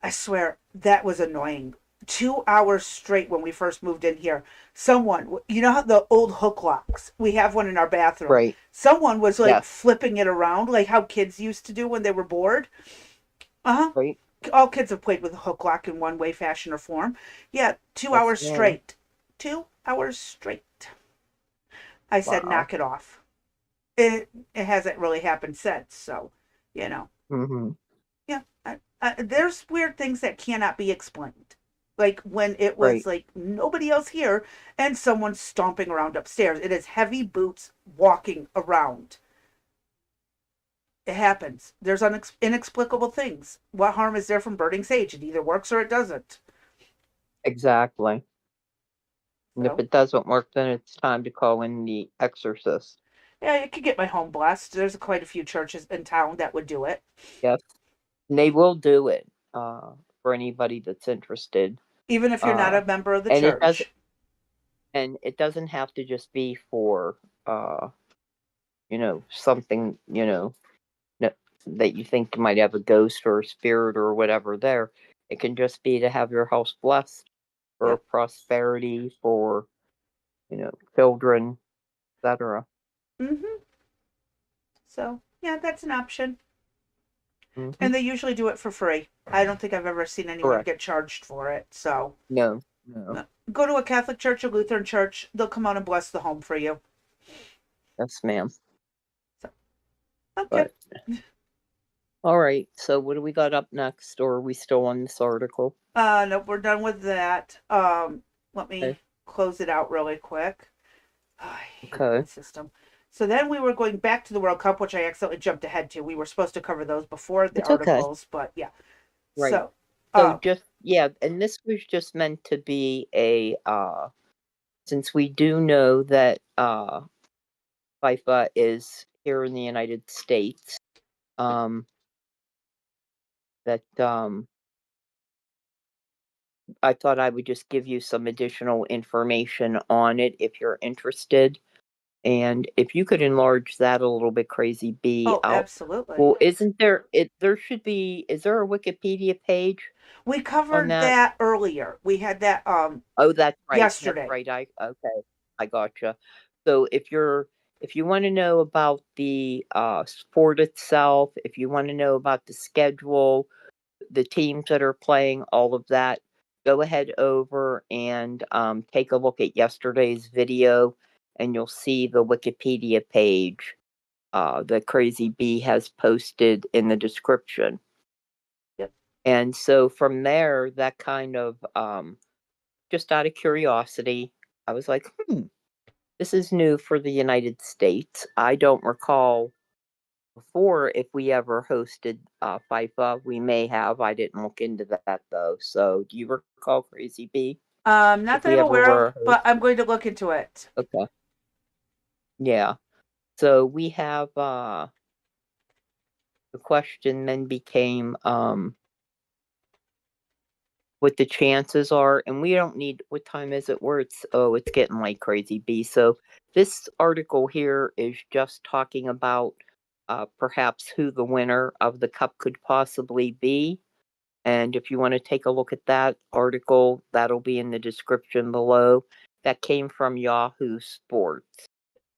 I swear that was annoying. 2 hours straight when we first moved in here. Someone, how the old hook locks? We have one in our bathroom. Right. Someone was like Yes. flipping it around, like how kids used to do when they were bored. Uh huh. Right. All kids have played with a hook lock in one way, fashion, or form. Yeah, two Yes, hours ma'am. straight. 2 hours straight. I said, Wow. knock it off. It hasn't really happened since, so you know. Mm-hmm. Yeah, there's weird things that cannot be explained. Like when it was Right. like nobody else here and someone stomping around upstairs. It is heavy boots walking around. It happens. There's inexplicable things. What harm is there from burning sage? It either works or it doesn't. Exactly. And if So, it doesn't work, then it's time to call in the exorcist. yeah, it could get my home blessed. There's quite a few churches in town that would do it. Yes. And they will do it for anybody that's interested. Even if you're not Uh, a member of the and it doesn't church. and it doesn't have to just be for something, that that you think might have a ghost or a spirit or whatever there. It can just be to have your house blessed for Yep. prosperity, for, children, etc. Hmm. So, yeah, that's an option. Hmm. And they usually do it for free. I don't think I've ever seen anyone Correct. get charged for it. So No, no. go to a Catholic church or Lutheran church. They'll come out and bless the home for you. Yes, ma'am. So, okay. But all right. So what do we got up next, or are we still on this article? Nope, we're done with that. Let Okay. me close it out really quick. Oh, I hate my Okay. system. So then we were going back to the World Cup, which I accidentally jumped ahead to. We were supposed to cover those before the It's okay. articles, but yeah. Right. So, So uh, just yeah, and this was just meant to be a since we do know that FIFA is here in the United States, that I thought I would just give you some additional information on it if you're interested. And if you could enlarge that a little bit, Crazy B, Oh, absolutely. well, isn't there? There should be. Is there a Wikipedia page We on covered that? that earlier. We had that Oh, that's right. That's yesterday. right. I gotcha. So if you want to know about the sport itself, if you want to know about the schedule, the teams that are playing, all of that, go ahead over and take a look at yesterday's video, and you'll see the Wikipedia page that Crazy B has posted in the description. Yep. And so from there, that kind of just out of curiosity, I was like, this is new for the United States. I don't recall before if we ever hosted FIFA. We may have. I didn't look into that though. So do you recall, Crazy B? Not If that we I'm ever aware were of, a host? but I'm going to look into it. Okay. Yeah. So we have the question then became what the chances are, and we don't need, what time is it where it's getting late, Crazy B. So this article here is just talking about perhaps who the winner of the cup could possibly be. And if you want to take a look at that article, that'll be in the description below. That came from Yahoo Sports.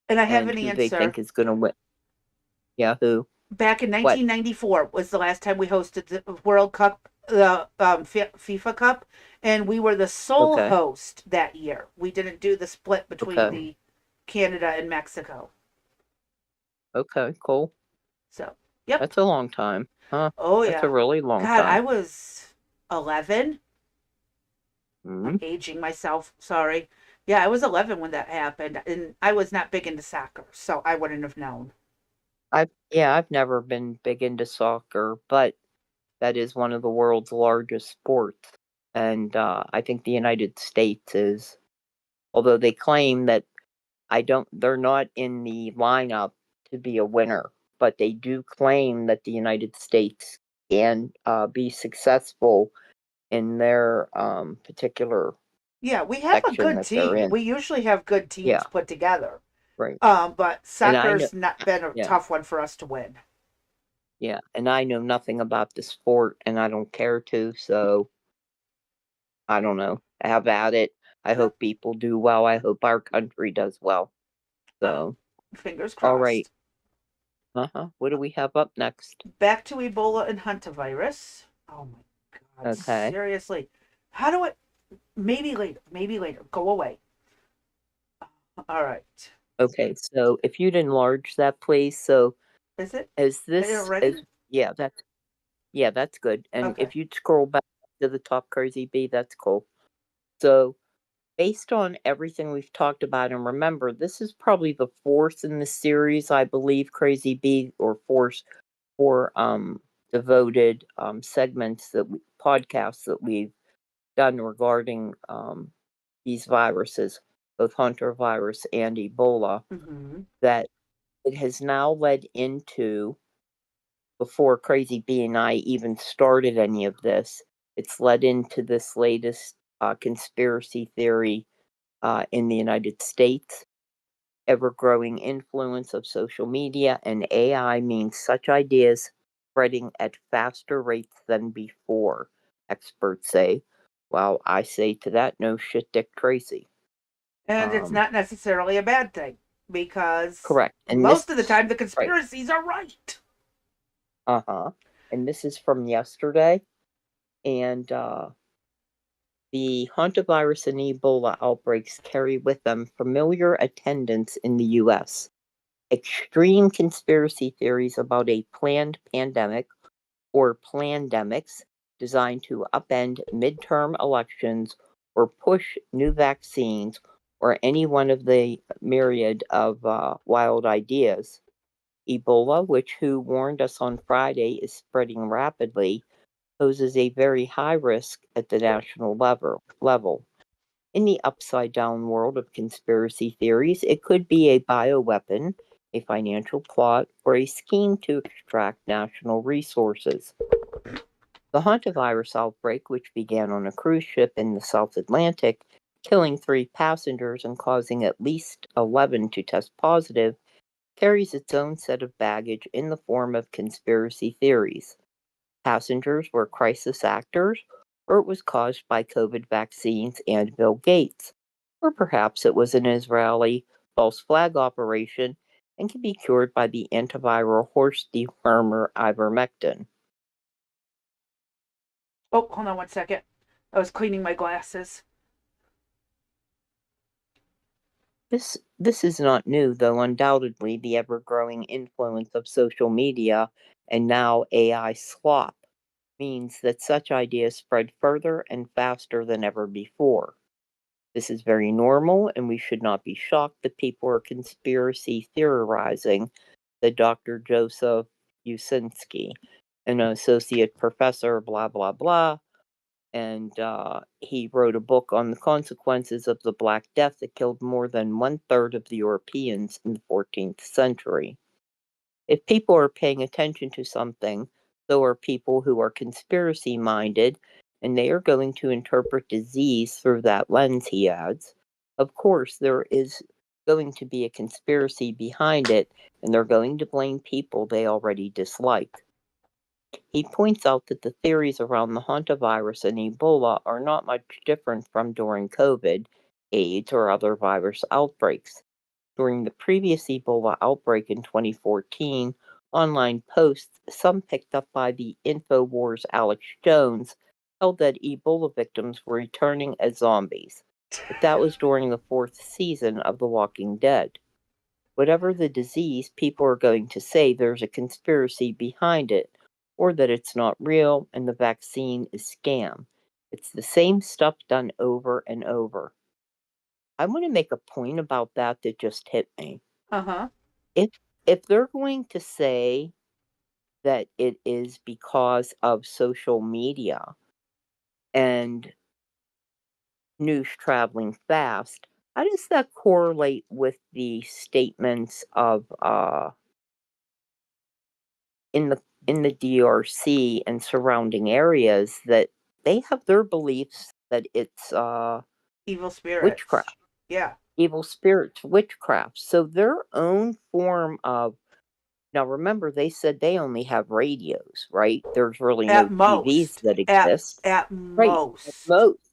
And I have And an who they answer. think is going to win. Yahoo. Back in What? 1994 was the last time we hosted the World Cup, the FIFA Cup, and we were the sole Okay. host that year. We didn't do the split between Okay. the Canada and Mexico. Okay, cool. So, yep. That's a long time. Huh? Oh, That's yeah. a really long God, I time. was 11. Mhm. I'm aging myself. Sorry. Yeah, I was 11 when that happened, and I was not big into soccer, so I wouldn't have known. I've never been big into soccer, but that is one of the world's largest sports. And I think the United States is, although they claim that they're not in the lineup to be a winner, but they do claim that the United States can be successful in their particular Yeah, we have a section good that they're team. in. We usually have good teams Yeah, put together. right. But And I know, soccer's not been a yeah, tough one for us to win. yeah. And I know nothing about the sport, and I don't care to, so I don't know. Have at it. I hope people do well. I hope our country does well. So, Fingers all right. crossed. What do we have up next? Back to Ebola and Hantavirus. Oh my God. Okay. Seriously. How do I. Maybe later. Maybe later. Go away. All right. Okay. So, if you'd enlarge that, please. So, Is it? is Are you this ready? that's good. And Okay. if you'd scroll back to the top, Crazy B, that's cool. So, based on everything we've talked about, and remember, this is probably the fourth in the series, I believe, Crazy B, or four devoted segments podcasts that we've done regarding these viruses, both Hantavirus and Ebola, Mm-hmm. that it has now led into, before Crazy B and I even started any of this, it's led into this latest conspiracy theory in the United States. Ever growing influence of social media and AI means such ideas spreading at faster rates than before, experts say. Well, I say to that, no shit, Dick Tracy. And it's not necessarily a bad thing because Correct. And most of the this, time the right. conspiracies are right. And this is from yesterday. And the hantavirus and Ebola outbreaks carry with them familiar attendants in the US. Extreme conspiracy theories about a planned pandemic or plandemics designed to upend midterm elections or push new vaccines or any one of the myriad of wild ideas. Ebola, which WHO warned us on Friday is spreading rapidly, poses a very high risk at the national level. In the upside down world of conspiracy theories, it could be a bioweapon, a financial plot, or a scheme to extract national resources. The Hantavirus outbreak, which began on a cruise ship in the South Atlantic, killing 3 passengers and causing at least 11 to test positive, carries its own set of baggage in the form of conspiracy theories. Passengers were crisis actors, or it was caused by COVID vaccines and Bill Gates, or perhaps it was an Israeli false flag operation and can be cured by the antiviral horse dewormer ivermectin. Oh, hold on one second. I was cleaning my glasses. This is not new, though undoubtedly the ever-growing influence of social media and now AI slop means that such ideas spread further and faster than ever before. This is very normal, and we should not be shocked that people are conspiracy theorizing, said Dr. Joseph Usinski, an associate professor, blah, blah, blah. And he wrote a book on the consequences of the Black Death that killed more than 1/3 of the Europeans in the 14th century. If people are paying attention to something, so are people who are conspiracy minded, and they are going to interpret disease through that lens, he adds. Of course, there is going to be a conspiracy behind it, and they're going to blame people they already dislike. He points out that the theories around the hantavirus and Ebola are not much different from during COVID, AIDS, or other virus outbreaks. During the previous Ebola outbreak in 2014, online posts, some picked up by the InfoWars' Alex Jones, held that Ebola victims were returning as zombies. But that was during the 4th season of The Walking Dead. Whatever the disease, people are going to say there's a conspiracy behind it, or that it's not real and the vaccine is scam. It's the same stuff done over and over. I want to make a point about that just hit me. Uh-huh. If they're going to say that it is because of social media and news traveling fast, how does that correlate with the statements of in the DRC and surrounding areas that they have their beliefs that it's Evil spirits. witchcraft, Yeah. evil spirits, witchcraft. So their own form of, now remember they said they only have radios, right? There's really At no TVs most. that At exist. at Right. At most. most.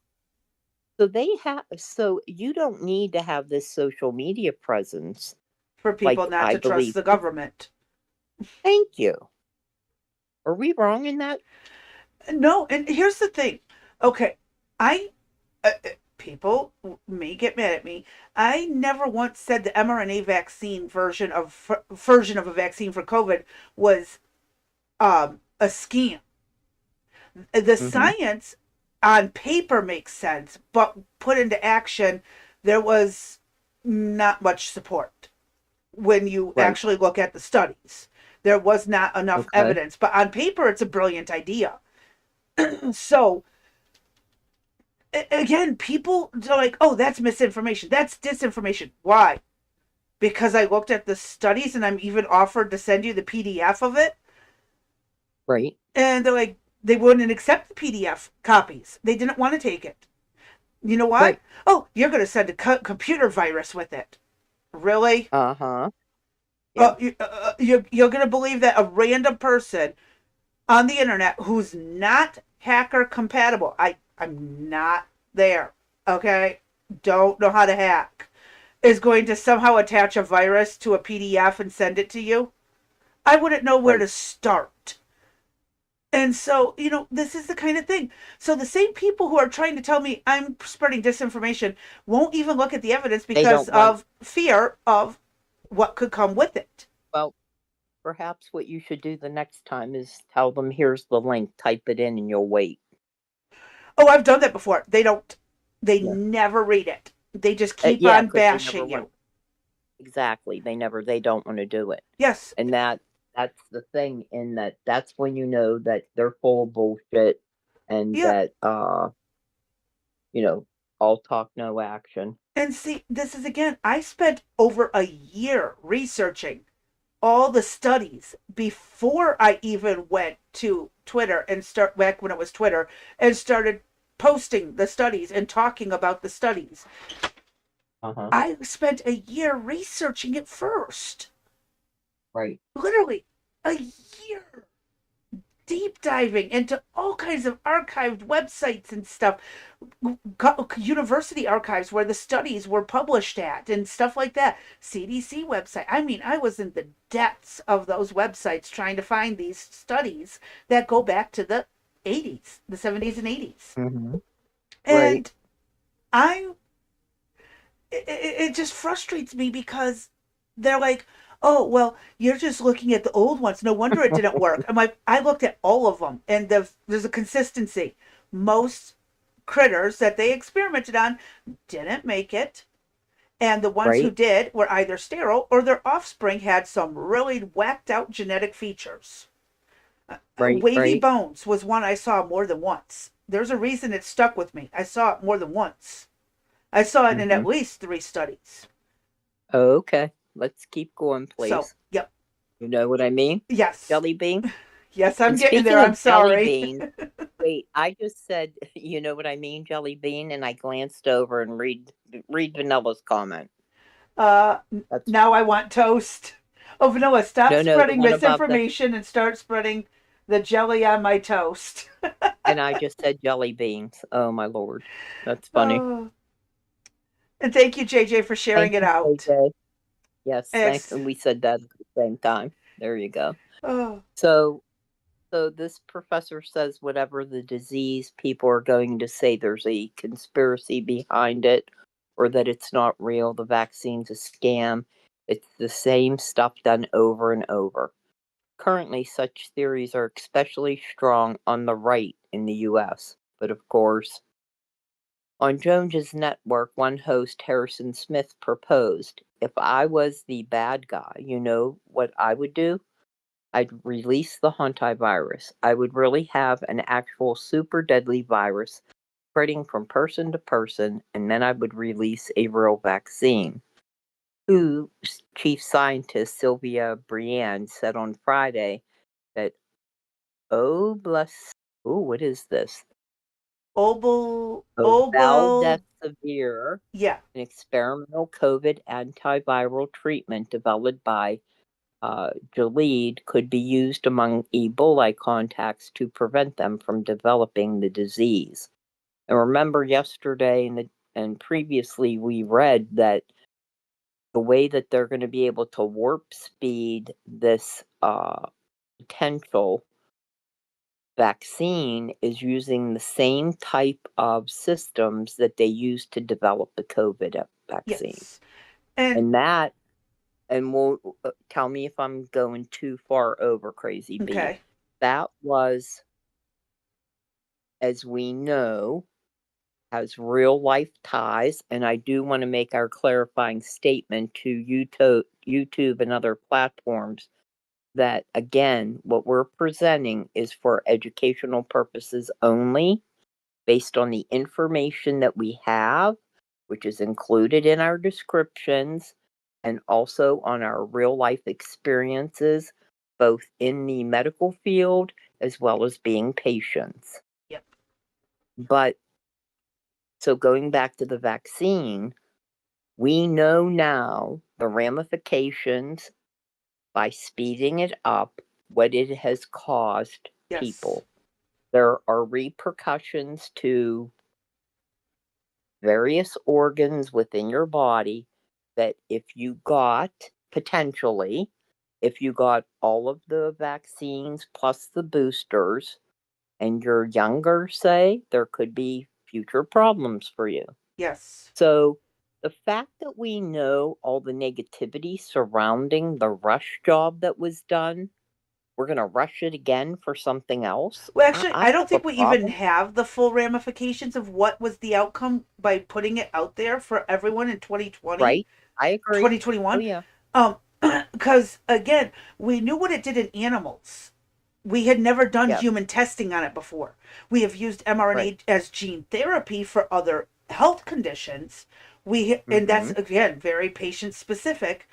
So you don't need to have this social media presence. For people Like not I to trust believe. the government. Thank you. Are we wrong in that? No, and here's the thing. Okay, I people may get mad at me. I never once said the mRNA vaccine version of a vaccine for COVID was a scam. The Mm-hmm. science on paper makes sense, but put into action, there was not much support when you Right. actually look at the studies. There was not enough Okay. evidence, but on paper, it's a brilliant idea. So again, people are like, oh, that's misinformation. That's disinformation. Why? Because I looked at the studies and I'm even offered to send you the PDF of it. Right. And they're like, they wouldn't accept the PDF copies. They didn't want to take it. You know why? Right. Oh, you're going to send a computer virus with it. Really? Uh-huh. Yeah. You're going to believe that a random person on the internet who's not hacker compatible, I'm not there, okay? Don't know how to hack, is going to somehow attach a virus to a PDF and send it to you? I wouldn't know where Right. to start. And so, this is the kind of thing. So the same people who are trying to tell me I'm spreading disinformation won't even look at the evidence They because don't want, of fear of what could come with it. well, perhaps what you should do the next time is tell them here's the link, type it in and you'll wait. Oh, I've done that before. They Yeah. never read it. They just keep Yeah, on because they never bashing want, you. exactly. They don't want to do it. Yes. And that's the thing in that's when you know that they're full of bullshit and Yeah. that you know, All talk, no action. And see, this is again, I spent over a year researching all the studies before I even went to Twitter and start back when it was Twitter and started posting the studies and talking about the studies. Uh-huh. I spent a year researching it first. Right. Literally a year deep diving into all kinds of archived websites and stuff, university archives where the studies were published at and stuff like that, CDC website. I mean, I was in the depths of those websites trying to find these studies that go back to the 80s, the 70s and 80s. Mm-hmm. Right. And it just frustrates me because they're like, oh, well, you're just looking at the old ones. No wonder it didn't work. I'm like, I looked at all of them, and there's a consistency. Most critters that they experimented on didn't make it. And the ones who Right. did were either sterile or their offspring had some really whacked out genetic features. Right. Wavy Right. bones was one I saw more than once. There's a reason it stuck with me. I saw it more than once. I saw it in Mm-hmm. at least 3 studies. Okay. Let's keep going, So, please. yep. You know what I mean? Yes. Jelly bean. Yes, I'm And getting speaking there. I'm of jelly sorry. beans, wait, I just said, you know what I mean, jelly bean, and I glanced over and read Vanilla's comment. Uh, That's now I want toast. Oh, Vanilla, stop no, the spreading one above the, misinformation and start spreading the jelly on my toast. and I just said jelly beans. Oh my lord, that's funny. Oh, and thank you, JJ, for sharing Thank it you, out. JJ. Yes, thanks, Ex- and we said that at the same time. There you go. oh, So, so this professor says whatever the disease, people are going to say there's a conspiracy behind it, or that it's not real. The vaccine's a scam. It's the same stuff done over and over. Currently, such theories are especially strong on the right in the US. But of course, on Jones's network, one host, Harrison Smith, proposed if I was the bad guy, you know what I would do? I'd release the Hantavirus. I would really have an actual super deadly virus spreading from person to person, and then I would release a real vaccine. Who chief scientist Sylvia Briand said on Friday that, oh, bless, oh, what is this? Oh, Obel, Severe, yeah, an experimental COVID antiviral treatment developed by Gilead could be used among Ebola contacts to prevent them from developing the disease. And remember, yesterday and previously, we read that the way that they're going to be able to warp speed this potential vaccine is using the same type of systems that they used to develop the COVID vaccine. yes. And, And that, and we'll tell me if I'm going too far over, Crazy B. okay, That was, as we know, has real life ties. And I do want to make our clarifying statement to YouTube and other platforms that, again, what we're presenting is for educational purposes only, based on the information that we have, which is included in our descriptions, and also on our real life experiences, both in the medical field as well as being patients. yep, But so going back to the vaccine, we know now the ramifications by speeding it up, what it has caused yes, people. There are repercussions to various organs within your body that if you got, potentially, if you got all of the vaccines plus the boosters and you're younger, say, there could be future problems for you. yes. So the fact that we know all the negativity surrounding the rush job that was done, we're going to rush it again for something else. Well, actually, I I don't have a think we even problem. have the full ramifications of what was the outcome by putting it out there for everyone in 2020, Right? I agree. Oh, 2021. yeah. Um, because again, we knew what it did in animals. We had never done Yeah. human testing on it before. We have used Right. mRNA as gene therapy for other health conditions, and that's Mm-hmm. again very patient specific,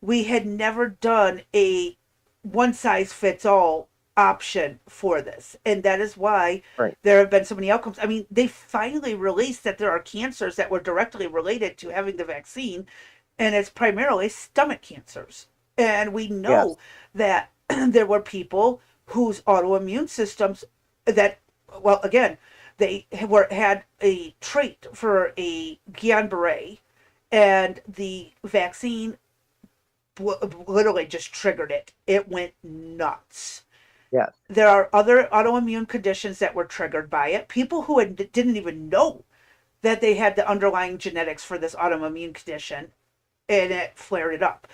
we had never done a one size fits all option for this. And that is why Right. there have been so many outcomes. I mean, they finally released that there are cancers that were directly related to having the vaccine, and it's primarily stomach cancers. And we know Yes. that there were people whose autoimmune systems that, well, again, they had a trait for a Guillain-Barré, and the vaccine literally just triggered it. It went nuts. Yes. There are other autoimmune conditions that were triggered by it. People who didn't even know that they had the underlying genetics for this autoimmune condition, and it flared it up.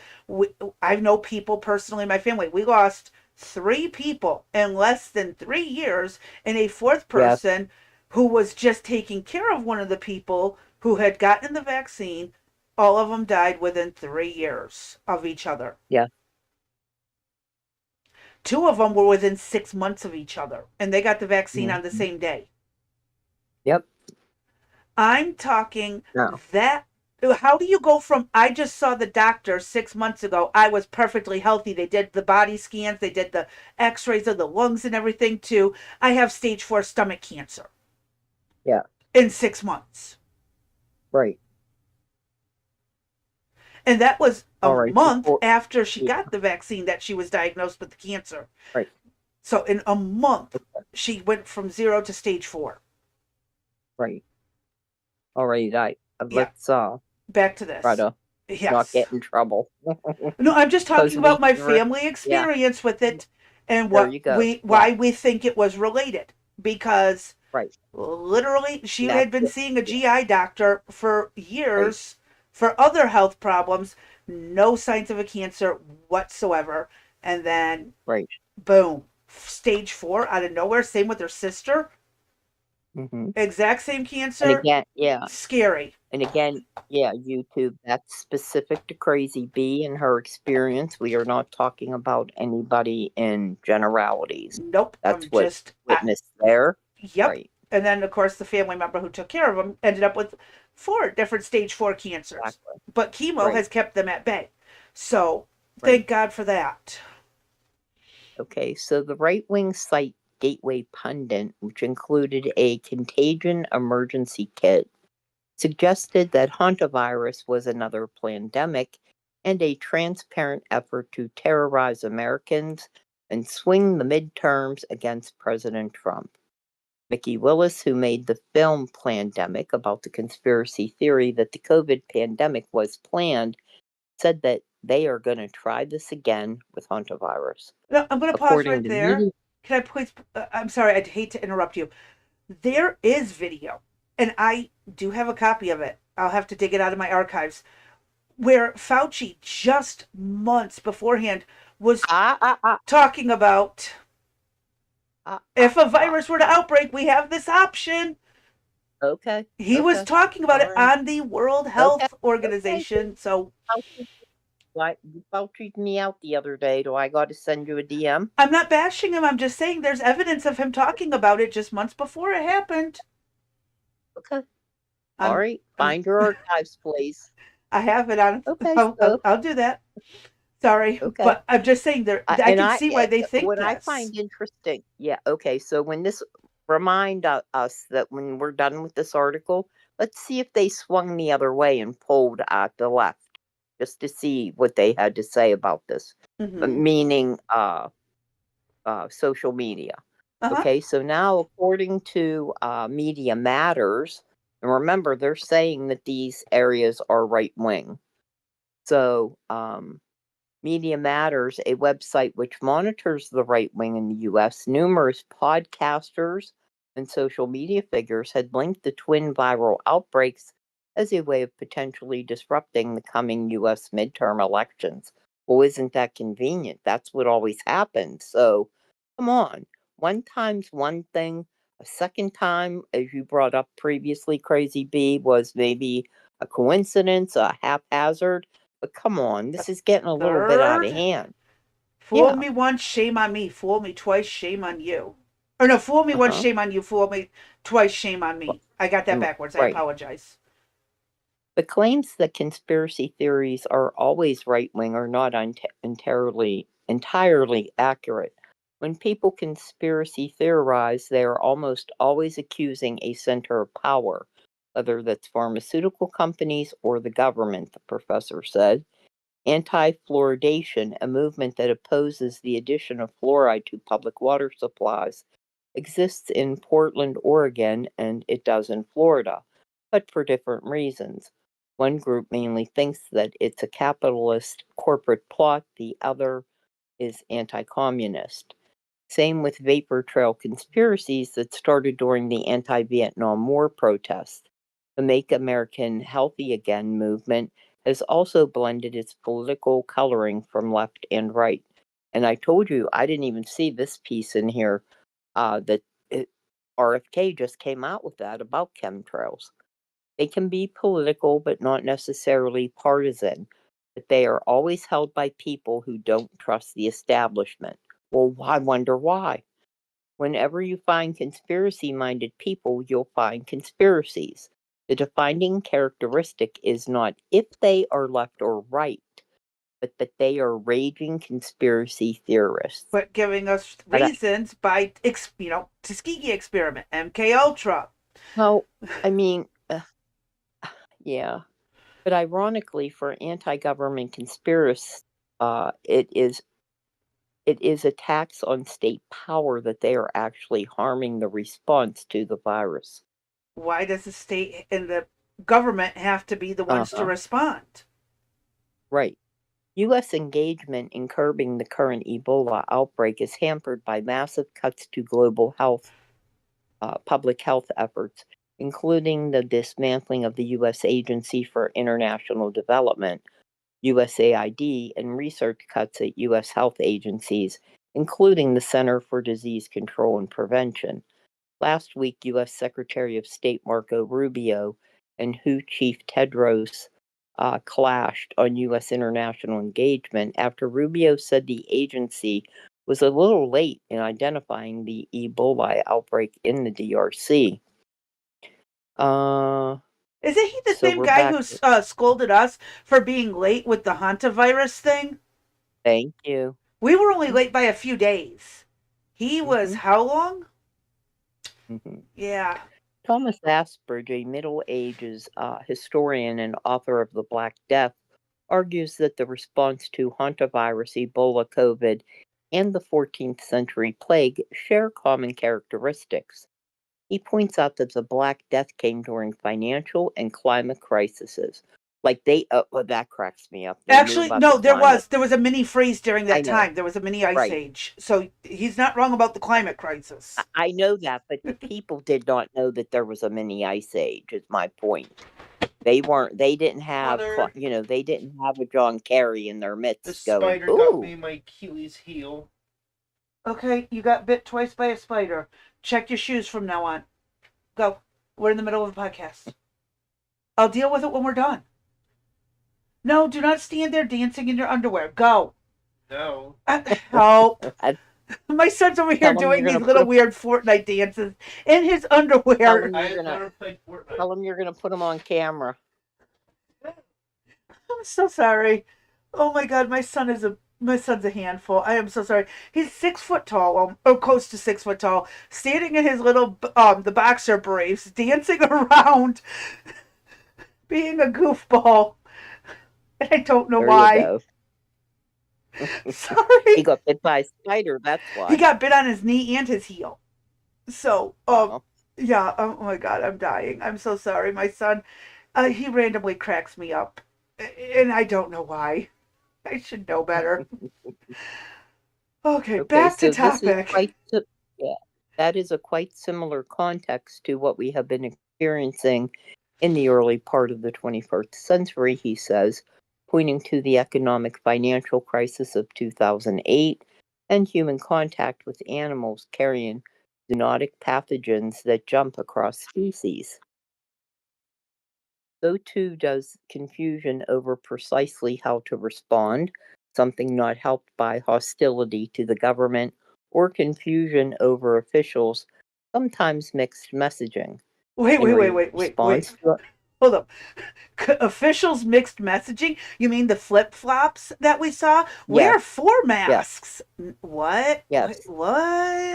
I know people personally in my family. We lost 3 people in less than 3 years, and a fourth Yes. person who was just taking care of one of the people who had gotten the vaccine. All of them died within 3 years of each other. Yes. 2 of them were within 6 months of each other, and they got the vaccine on the Mm-hmm. same day. Yep. I'm talking No. that. How do you go from I just saw the doctor 6 months ago, I was perfectly healthy, they did the body scans, they did the x-rays of the lungs and everything, to I have stage 4 stomach cancer Yeah. in 6 months? Right. And that was a All right. month after she Yeah. got the vaccine that she was diagnosed with the cancer. Right. So in a month, she went from 0 to stage 4. Right. All right. Yeah, Let's back to try this. to not Yes. get in trouble. No, I'm just Because talking about my family yeah, experience with it and there you go. Yeah. why we think it was related. Because Right. literally, she And had that's been it. seeing a Yeah. GI doctor for Right. years for other health problems, no signs of a cancer whatsoever. And then, Right. boom, stage 4 out of nowhere. Same with her sister. Mm-hmm. Exact same And cancer. again, yeah. Scary. And again, yeah, YouTube, that's specific to Crazy Bee and her experience. We are not talking about anybody in generalities. Nope. That's I'm what just, witnessed there. yep. Right. And then, of course, the family member who took care of him ended up with 4 different stage 4 cancers. Exactly. But chemo Right. has kept them at bay. So Right. thank God for that. Okay, so the right-wing site Gateway Pundit, which included a contagion emergency kit, suggested that Hantavirus was another pandemic and a transparent effort to terrorize Americans and swing the midterms against President Trump. Mickey Willis, who made the film Plandemic about the conspiracy theory that the COVID pandemic was planned, said that they are going to try this again with Hantavirus. No, I'm going to pause According right to there. media, Can I please? I'm sorry, I'd hate to interrupt you. There is video, and I do have a copy of it. I'll have to dig it out of my archives, where Fauci, just months beforehand, was talking about if a virus were to outbreak, we have this option. Okay. He was talking about it Right. on the World Okay. Health Organization. So You Fauci'd me out the other day. Do I got to send you a DM? I'm not bashing him. I'm just saying there's evidence of him talking about it just months before it happened. Okay. I'm, All right. I'm Find your archives, please. I have it on. Okay. So, I'll do that. Sorry, okay. but I'm just saying I can see why they think what I this. find interesting, yeah, okay, so when this, remind us that when we're done with this article, let's see if they swung the other way and pulled at the left, just to see what they had to say about this, Mm-hmm. meaning social media. Uh-huh. Okay, so now according to Media Matters, and remember they're saying that these areas are right wing. So Media Matters, a website which monitors the right wing in the US, numerous podcasters and social media figures had linked the twin viral outbreaks as a way of potentially disrupting the coming US midterm elections. Well, isn't that convenient? That's what always happens. So, come on. One time's one thing. A second time, as you brought up previously, Crazy B, was maybe a coincidence, a haphazard. But come on, this is getting a little bit out of Third, hand. fool Yeah, me once, shame on me. Fool me twice, shame on you. Or no, fool me once, Uh-huh. shame on you. Fool me twice, shame on me. I got that backwards. I Right. apologize. The claims that conspiracy theories are always right wing are not entirely accurate. When people conspiracy theorize, they are almost always accusing a center of power, whether that's pharmaceutical companies or the government, the professor said. Anti fluoridation, a movement that opposes the addition of fluoride to public water supplies, exists in Portland, Oregon, and it does in Florida, but for different reasons. One group mainly thinks that it's a capitalist corporate plot, the other is anti communist. Same with vapor trail conspiracies that started during the anti Vietnam War protests. The Make American Healthy Again movement has also blended its political coloring from left and right. And I told you, I didn't even see this piece in here that RFK just came out with that about chemtrails. They can be political, but not necessarily partisan. But they are always held by people who don't trust the establishment. Well, I wonder why. Whenever you find conspiracy minded people, you'll find conspiracies. The defining characteristic is not if they are left or right, but that they are raging conspiracy theorists. But giving us But reasons by, Tuskegee experiment, MK Ultra. well, I mean, yeah. But ironically, for anti-government conspiracists, it is attacks on state power that they are actually harming the response to the virus. Why does the state and the government have to be the ones to Uh-huh. respond? Right. U.S. engagement in curbing the current Ebola outbreak is hampered by massive cuts to global health, public health efforts, including the dismantling of the U.S. Agency for International Development, USAID, and research cuts at U.S. health agencies, including the Center for Disease Control and Prevention. Last week, U.S. Secretary of State Marco Rubio and WHO Chief Tedros clashed on U.S. international engagement after Rubio said the agency was a little late in identifying the Ebola outbreak in the DRC. Isn't he the So same we're guy back. who scolded us for being late with the Hantavirus thing? Thank you. We were only late by a few days. He was Mm-hmm. how long? Mm-hmm. Yeah. Thomas Asperge, a Middle Ages historian and author of The Black Death, argues that the response to hantavirus, Ebola, COVID, and the 14th century plague share common characteristics. He points out that the Black Death came during financial and climate crises. Like well, that cracks me up. They knew Actually, about the no, climate. there was a mini freeze during I that know, time. There was a mini ice right. age. So he's not wrong about the climate crisis. I know that, but the people did not know that there was a mini ice age, is my point. They didn't have, Mother, they didn't have a John Kerry in their the midst going, spider got me ooh, my Achilles heel. Okay, you got bit twice by a spider. Check your shoes from now on. Go. We're in the middle of a podcast. I'll deal with it when we're done. No, do not stand there dancing in your underwear. Go. No. Help. I My son's over here tell him you're doing these gonna little put weird Fortnite dances in his tell underwear. him I you're have gonna never played Fortnite. tell him you're gonna put him on camera. I'm so sorry. Oh my god, my son's a handful. I am so sorry. He's 6 foot tall, or close to 6 foot tall, standing in his little the boxer briefs, dancing around, being a goofball. And I don't know There you why. go. He Sorry. got bit by a spider, that's why. He got bit on his knee and his heel. So, Uh-huh. yeah. Oh my god, I'm dying. I'm so sorry. My son, he randomly cracks me up, and I don't know why. I should know better. Okay, Okay, back to so this is topic. yeah, that is a quite similar context to what we have been experiencing in the early part of the 21st century, he says, pointing to the economic financial crisis of 2008 and human contact with animals carrying zoonotic pathogens that jump across species. So too does confusion over precisely how to respond, something not helped by hostility to the government or confusion over officials' sometimes mixed messaging. Wait, In wait, wait, wait, wait, wait. response to Hold up. Officials mixed messaging? You mean the flip flops that we saw? Yes, Wear 4 yes, masks. What? yes. What?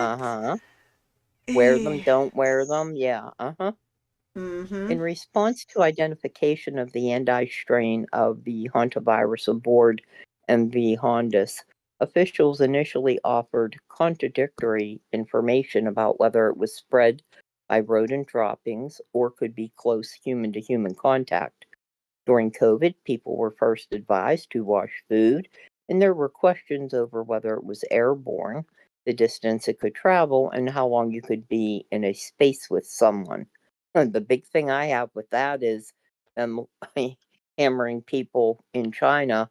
Uh-huh. Wear them, don't wear them. Yeah, uh-huh. Mm-hmm. In response to identification of the Andi strain of the hantavirus aboard MV Hondas, officials initially offered contradictory information about whether it was spread by rodent droppings or could be close human-to-human contact. During COVID, people were first advised to wash food, and there were questions over whether it was airborne, the distance it could travel, and how long you could be in a space with someone. The big thing I have with that is them hammering people in China,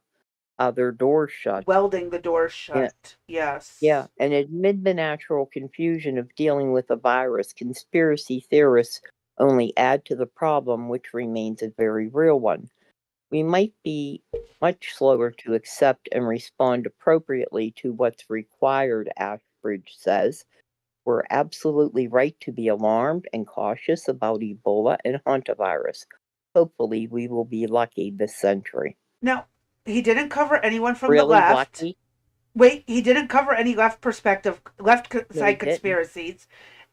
their doors shut. Welding the door Yeah, shut. Yes. yeah. And amid the natural confusion of dealing with a virus, conspiracy theorists only add to the problem, which remains a very real one. We might be much slower to accept and respond appropriately to what's required, Ashbridge says. We're absolutely right to be alarmed and cautious about Ebola and hantavirus. Hopefully, we will be lucky this century. Now, he didn't cover anyone from the Really left. lucky? Wait, he didn't cover any left perspective, left No, he side didn't. conspiracies.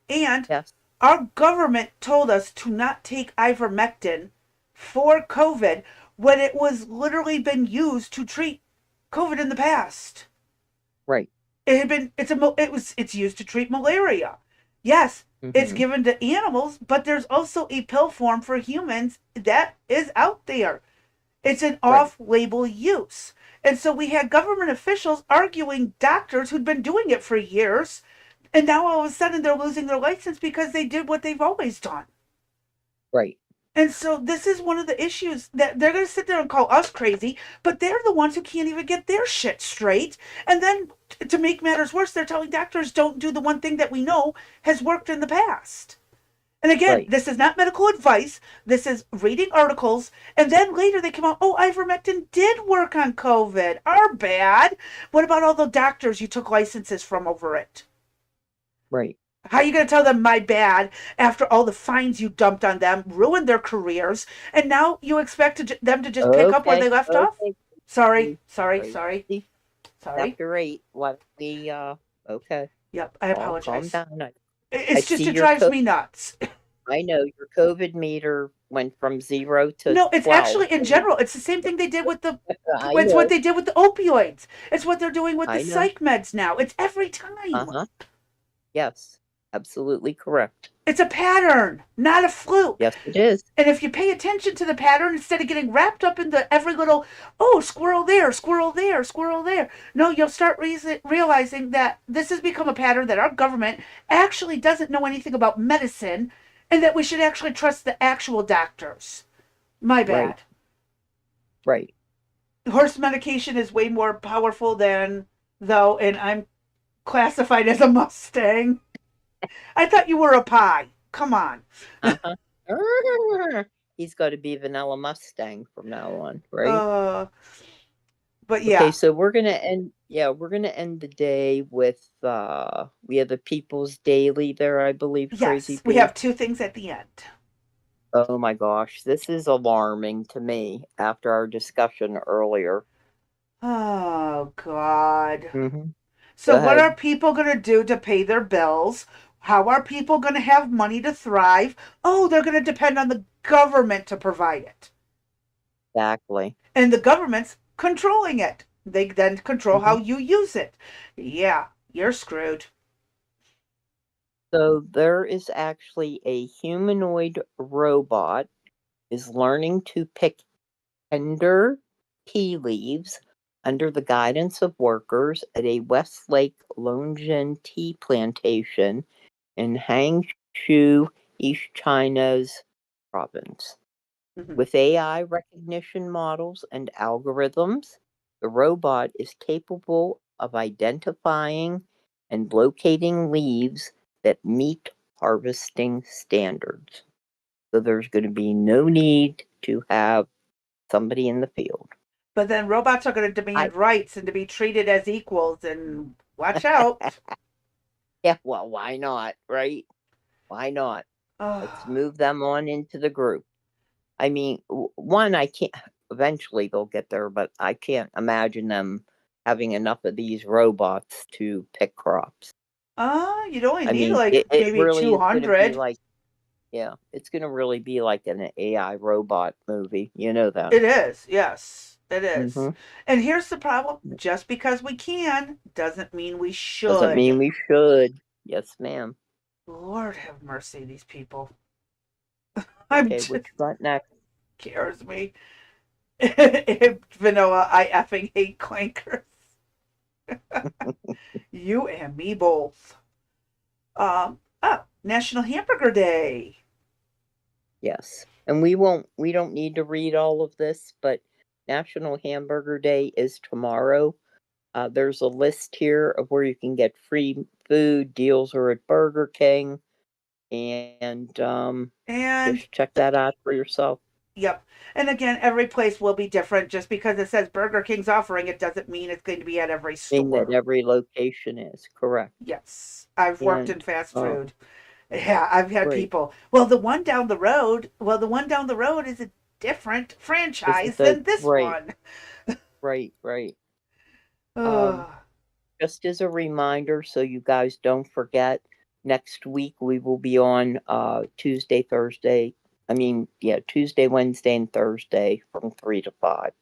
And Yes, our government told us to not take ivermectin for COVID when it was literally been used to treat COVID in the past. right. It had been it's used to treat malaria. Yes, it's Mm-hmm. given to animals, but there's also a pill form for humans that is out there. It's an Right. off-label use. And so we had government officials arguing doctors who'd been doing it for years, and now all of a sudden they're losing their license because they did what they've always done. Right. And so this is one of the issues that they're going to sit there and call us crazy, but they're the ones who can't even get their shit straight. And then to make matters worse, they're telling doctors don't do the one thing that we know has worked in the past. And again, Right. this is not medical advice. This is reading articles. And then later they come out, oh, ivermectin did work on COVID. Our bad. What about all the doctors you took licenses from over it? Right. How are you going to tell them my bad after all the fines you dumped on them, ruined their careers, and now you expect them to just pick up where Okay. they left off? Okay. Sorry. Chapter 8. What the, okay. Yep, I Calm apologize. down. It's just, see it your drives me nuts. I know your COVID meter went from 0 to No, it's 12. actually in general. It's the same thing they did with the. I It's know. what they did with the opioids. It's what they're doing with I the know. psych meds now. It's every time. Uh-huh. Yes, absolutely correct. It's a pattern, not a fluke. Yes, it is. And if you pay attention to the pattern instead of getting wrapped up into every little, oh, squirrel there, squirrel there, squirrel there, no, you'll start realizing that this has become a pattern that our government actually doesn't know anything about medicine and that we should actually trust the actual doctors. My bad. Right. Horse medication is way more powerful than, though, and I'm classified as a Mustang. I thought you were a pie. Come on. Uh-huh. He's got to be Vanilla Mustang from now on, right? But yeah. Okay, so we're gonna end. Yeah, we're gonna end the day with we have the People's Daily there, I believe. Yes, Crazy we Pete. have 2 things at the end. Oh my gosh, this is alarming to me after our discussion earlier. Oh, God. Mm-hmm. So, Go what ahead. are people going to do to pay their bills? How are people going to have money to thrive? Oh, they're going to depend on the government to provide it. Exactly. And the government's controlling it. They then control Mm-hmm. how you use it. Yeah, you're screwed. So there is actually a humanoid robot is learning to pick tender tea leaves under the guidance of workers at a Westlake Longjin tea plantation in Hangzhou, East China's province. Mhm. With AI recognition models and algorithms, the robot is capable of identifying and locating leaves that meet harvesting standards. So there's going to be no need to have somebody in the field. But then robots are going to demand rights and to be treated as equals, and watch out. Yeah, well, why not, right? Why not? Let's Oh, move them on into the group. I mean, one, I can't, eventually they'll get there, but I can't imagine them having enough of these robots to pick crops. you'd only I need mean, like it maybe really is going to be 200. like, yeah, it's going to really be like an AI robot movie. You know that. It is, yes, it is. Mm-hmm. And here's the problem: just because we can doesn't mean we Doesn't mean should. we should. Yes, ma'am. Lord have mercy, these people. I'm Okay, just what you got next? scares me. Vanilla, I effing hate clankers. You and me both. National Hamburger Day. Yes. And we don't need to read all of this, but National Hamburger Day is tomorrow. There's a list here of where you can get free food. Deals are at Burger King. And And just check that out for yourself. yep. And again, every place will be different. Just because it says Burger King's offering it doesn't mean it's going to be at every Thing that store. every location is correct. Yes. I've worked in And fast food. Yeah, I've had great. people. Well, the one down the road is a different This is franchise the than this right, one. right. Um, Oh, just as a reminder, so you guys don't forget, next week we will be on Tuesday, Thursday. I mean, yeah, Tuesday, Wednesday, and Thursday from 3 to 5.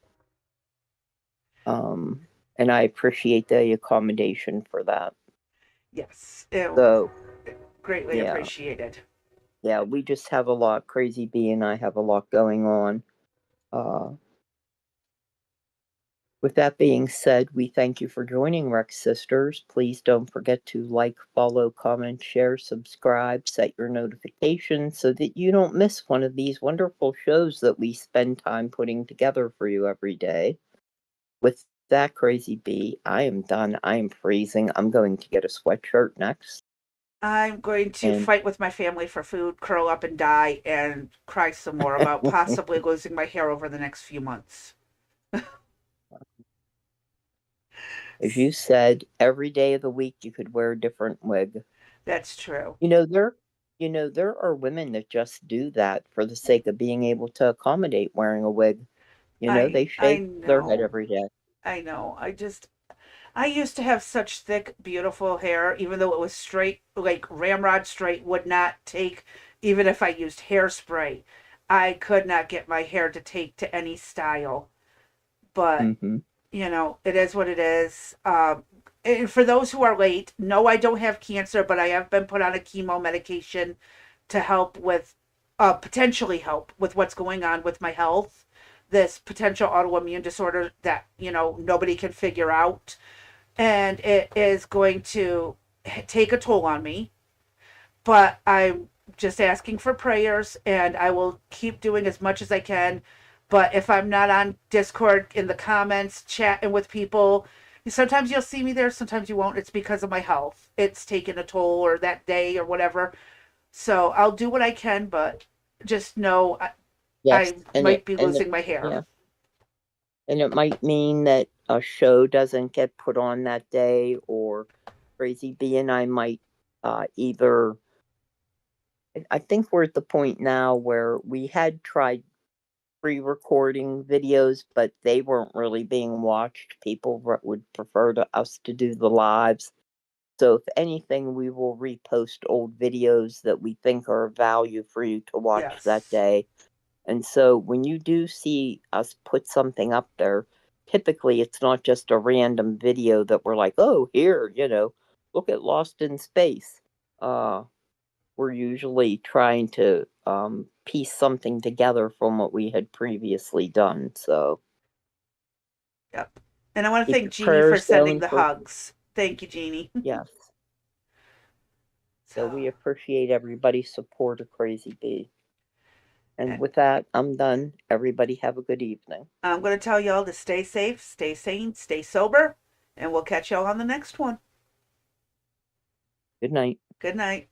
And I appreciate the accommodation for that. yes. So Greatly yeah, appreciated. yeah, we just have a lot. Crazy B and I have a lot going on. Uh, with that being said, we thank you for joining Rex Sisters. Please don't forget to like, follow, comment, share, subscribe, set your notifications so that you don't miss one of these wonderful shows that we spend time putting together for you every day. With that, Crazy B, I am done. I am freezing. I'm going to get a sweatshirt next. I'm going to And fight with my family for food, curl up and die, and cry some more about possibly losing my hair over the next few months. as you said, every day of the week you could wear a different wig. That's true. You know, there are women that just do that for the sake of being able to accommodate wearing a wig. I They I shave their head know. every day. I know. I used to have such thick, beautiful hair, even though it was straight, like ramrod straight, would not take, even if I used hairspray. I could not get my hair to take to any style. But, Hmm. it is what it is. And for those who are late, no, I don't have cancer, but I have been put on a chemo medication to help with, potentially help with what's going on with my health. This potential autoimmune disorder that, nobody can figure out, and it is going to take a toll on me. But I'm just asking for prayers, and I will keep doing as much as I can. But if I'm not on Discord in the comments, chatting with people, sometimes you'll see me there, sometimes you won't. It's because of my health. It's taken a toll, or that day, or whatever. So I'll do what I can, but just know Yes, I might be losing my hair. yeah, and it might mean that a show doesn't get put on that day, or Crazy B and I might either. I think we're at the point now where we had tried pre-recording videos, but they weren't really being watched. People would prefer us to do the lives. So if anything, we will repost old videos that we think are of value for you to watch that Yes. day. And so when you do see us put something up there, typically it's not just a random video that we're like, oh, here, look at Lost in Space. We're usually trying to piece something together from what we had previously done. So Yep. And I want to keep thank your Jeannie for prayers sending going the for, hugs. Thank you, Jeannie. yes. So So, we appreciate everybody's support of Crazy Bee. And and with that, I'm done. Everybody have a good evening. I'm going to tell y'all to stay safe, stay sane, stay sober, and we'll catch y'all on the next one. Good night. Good night.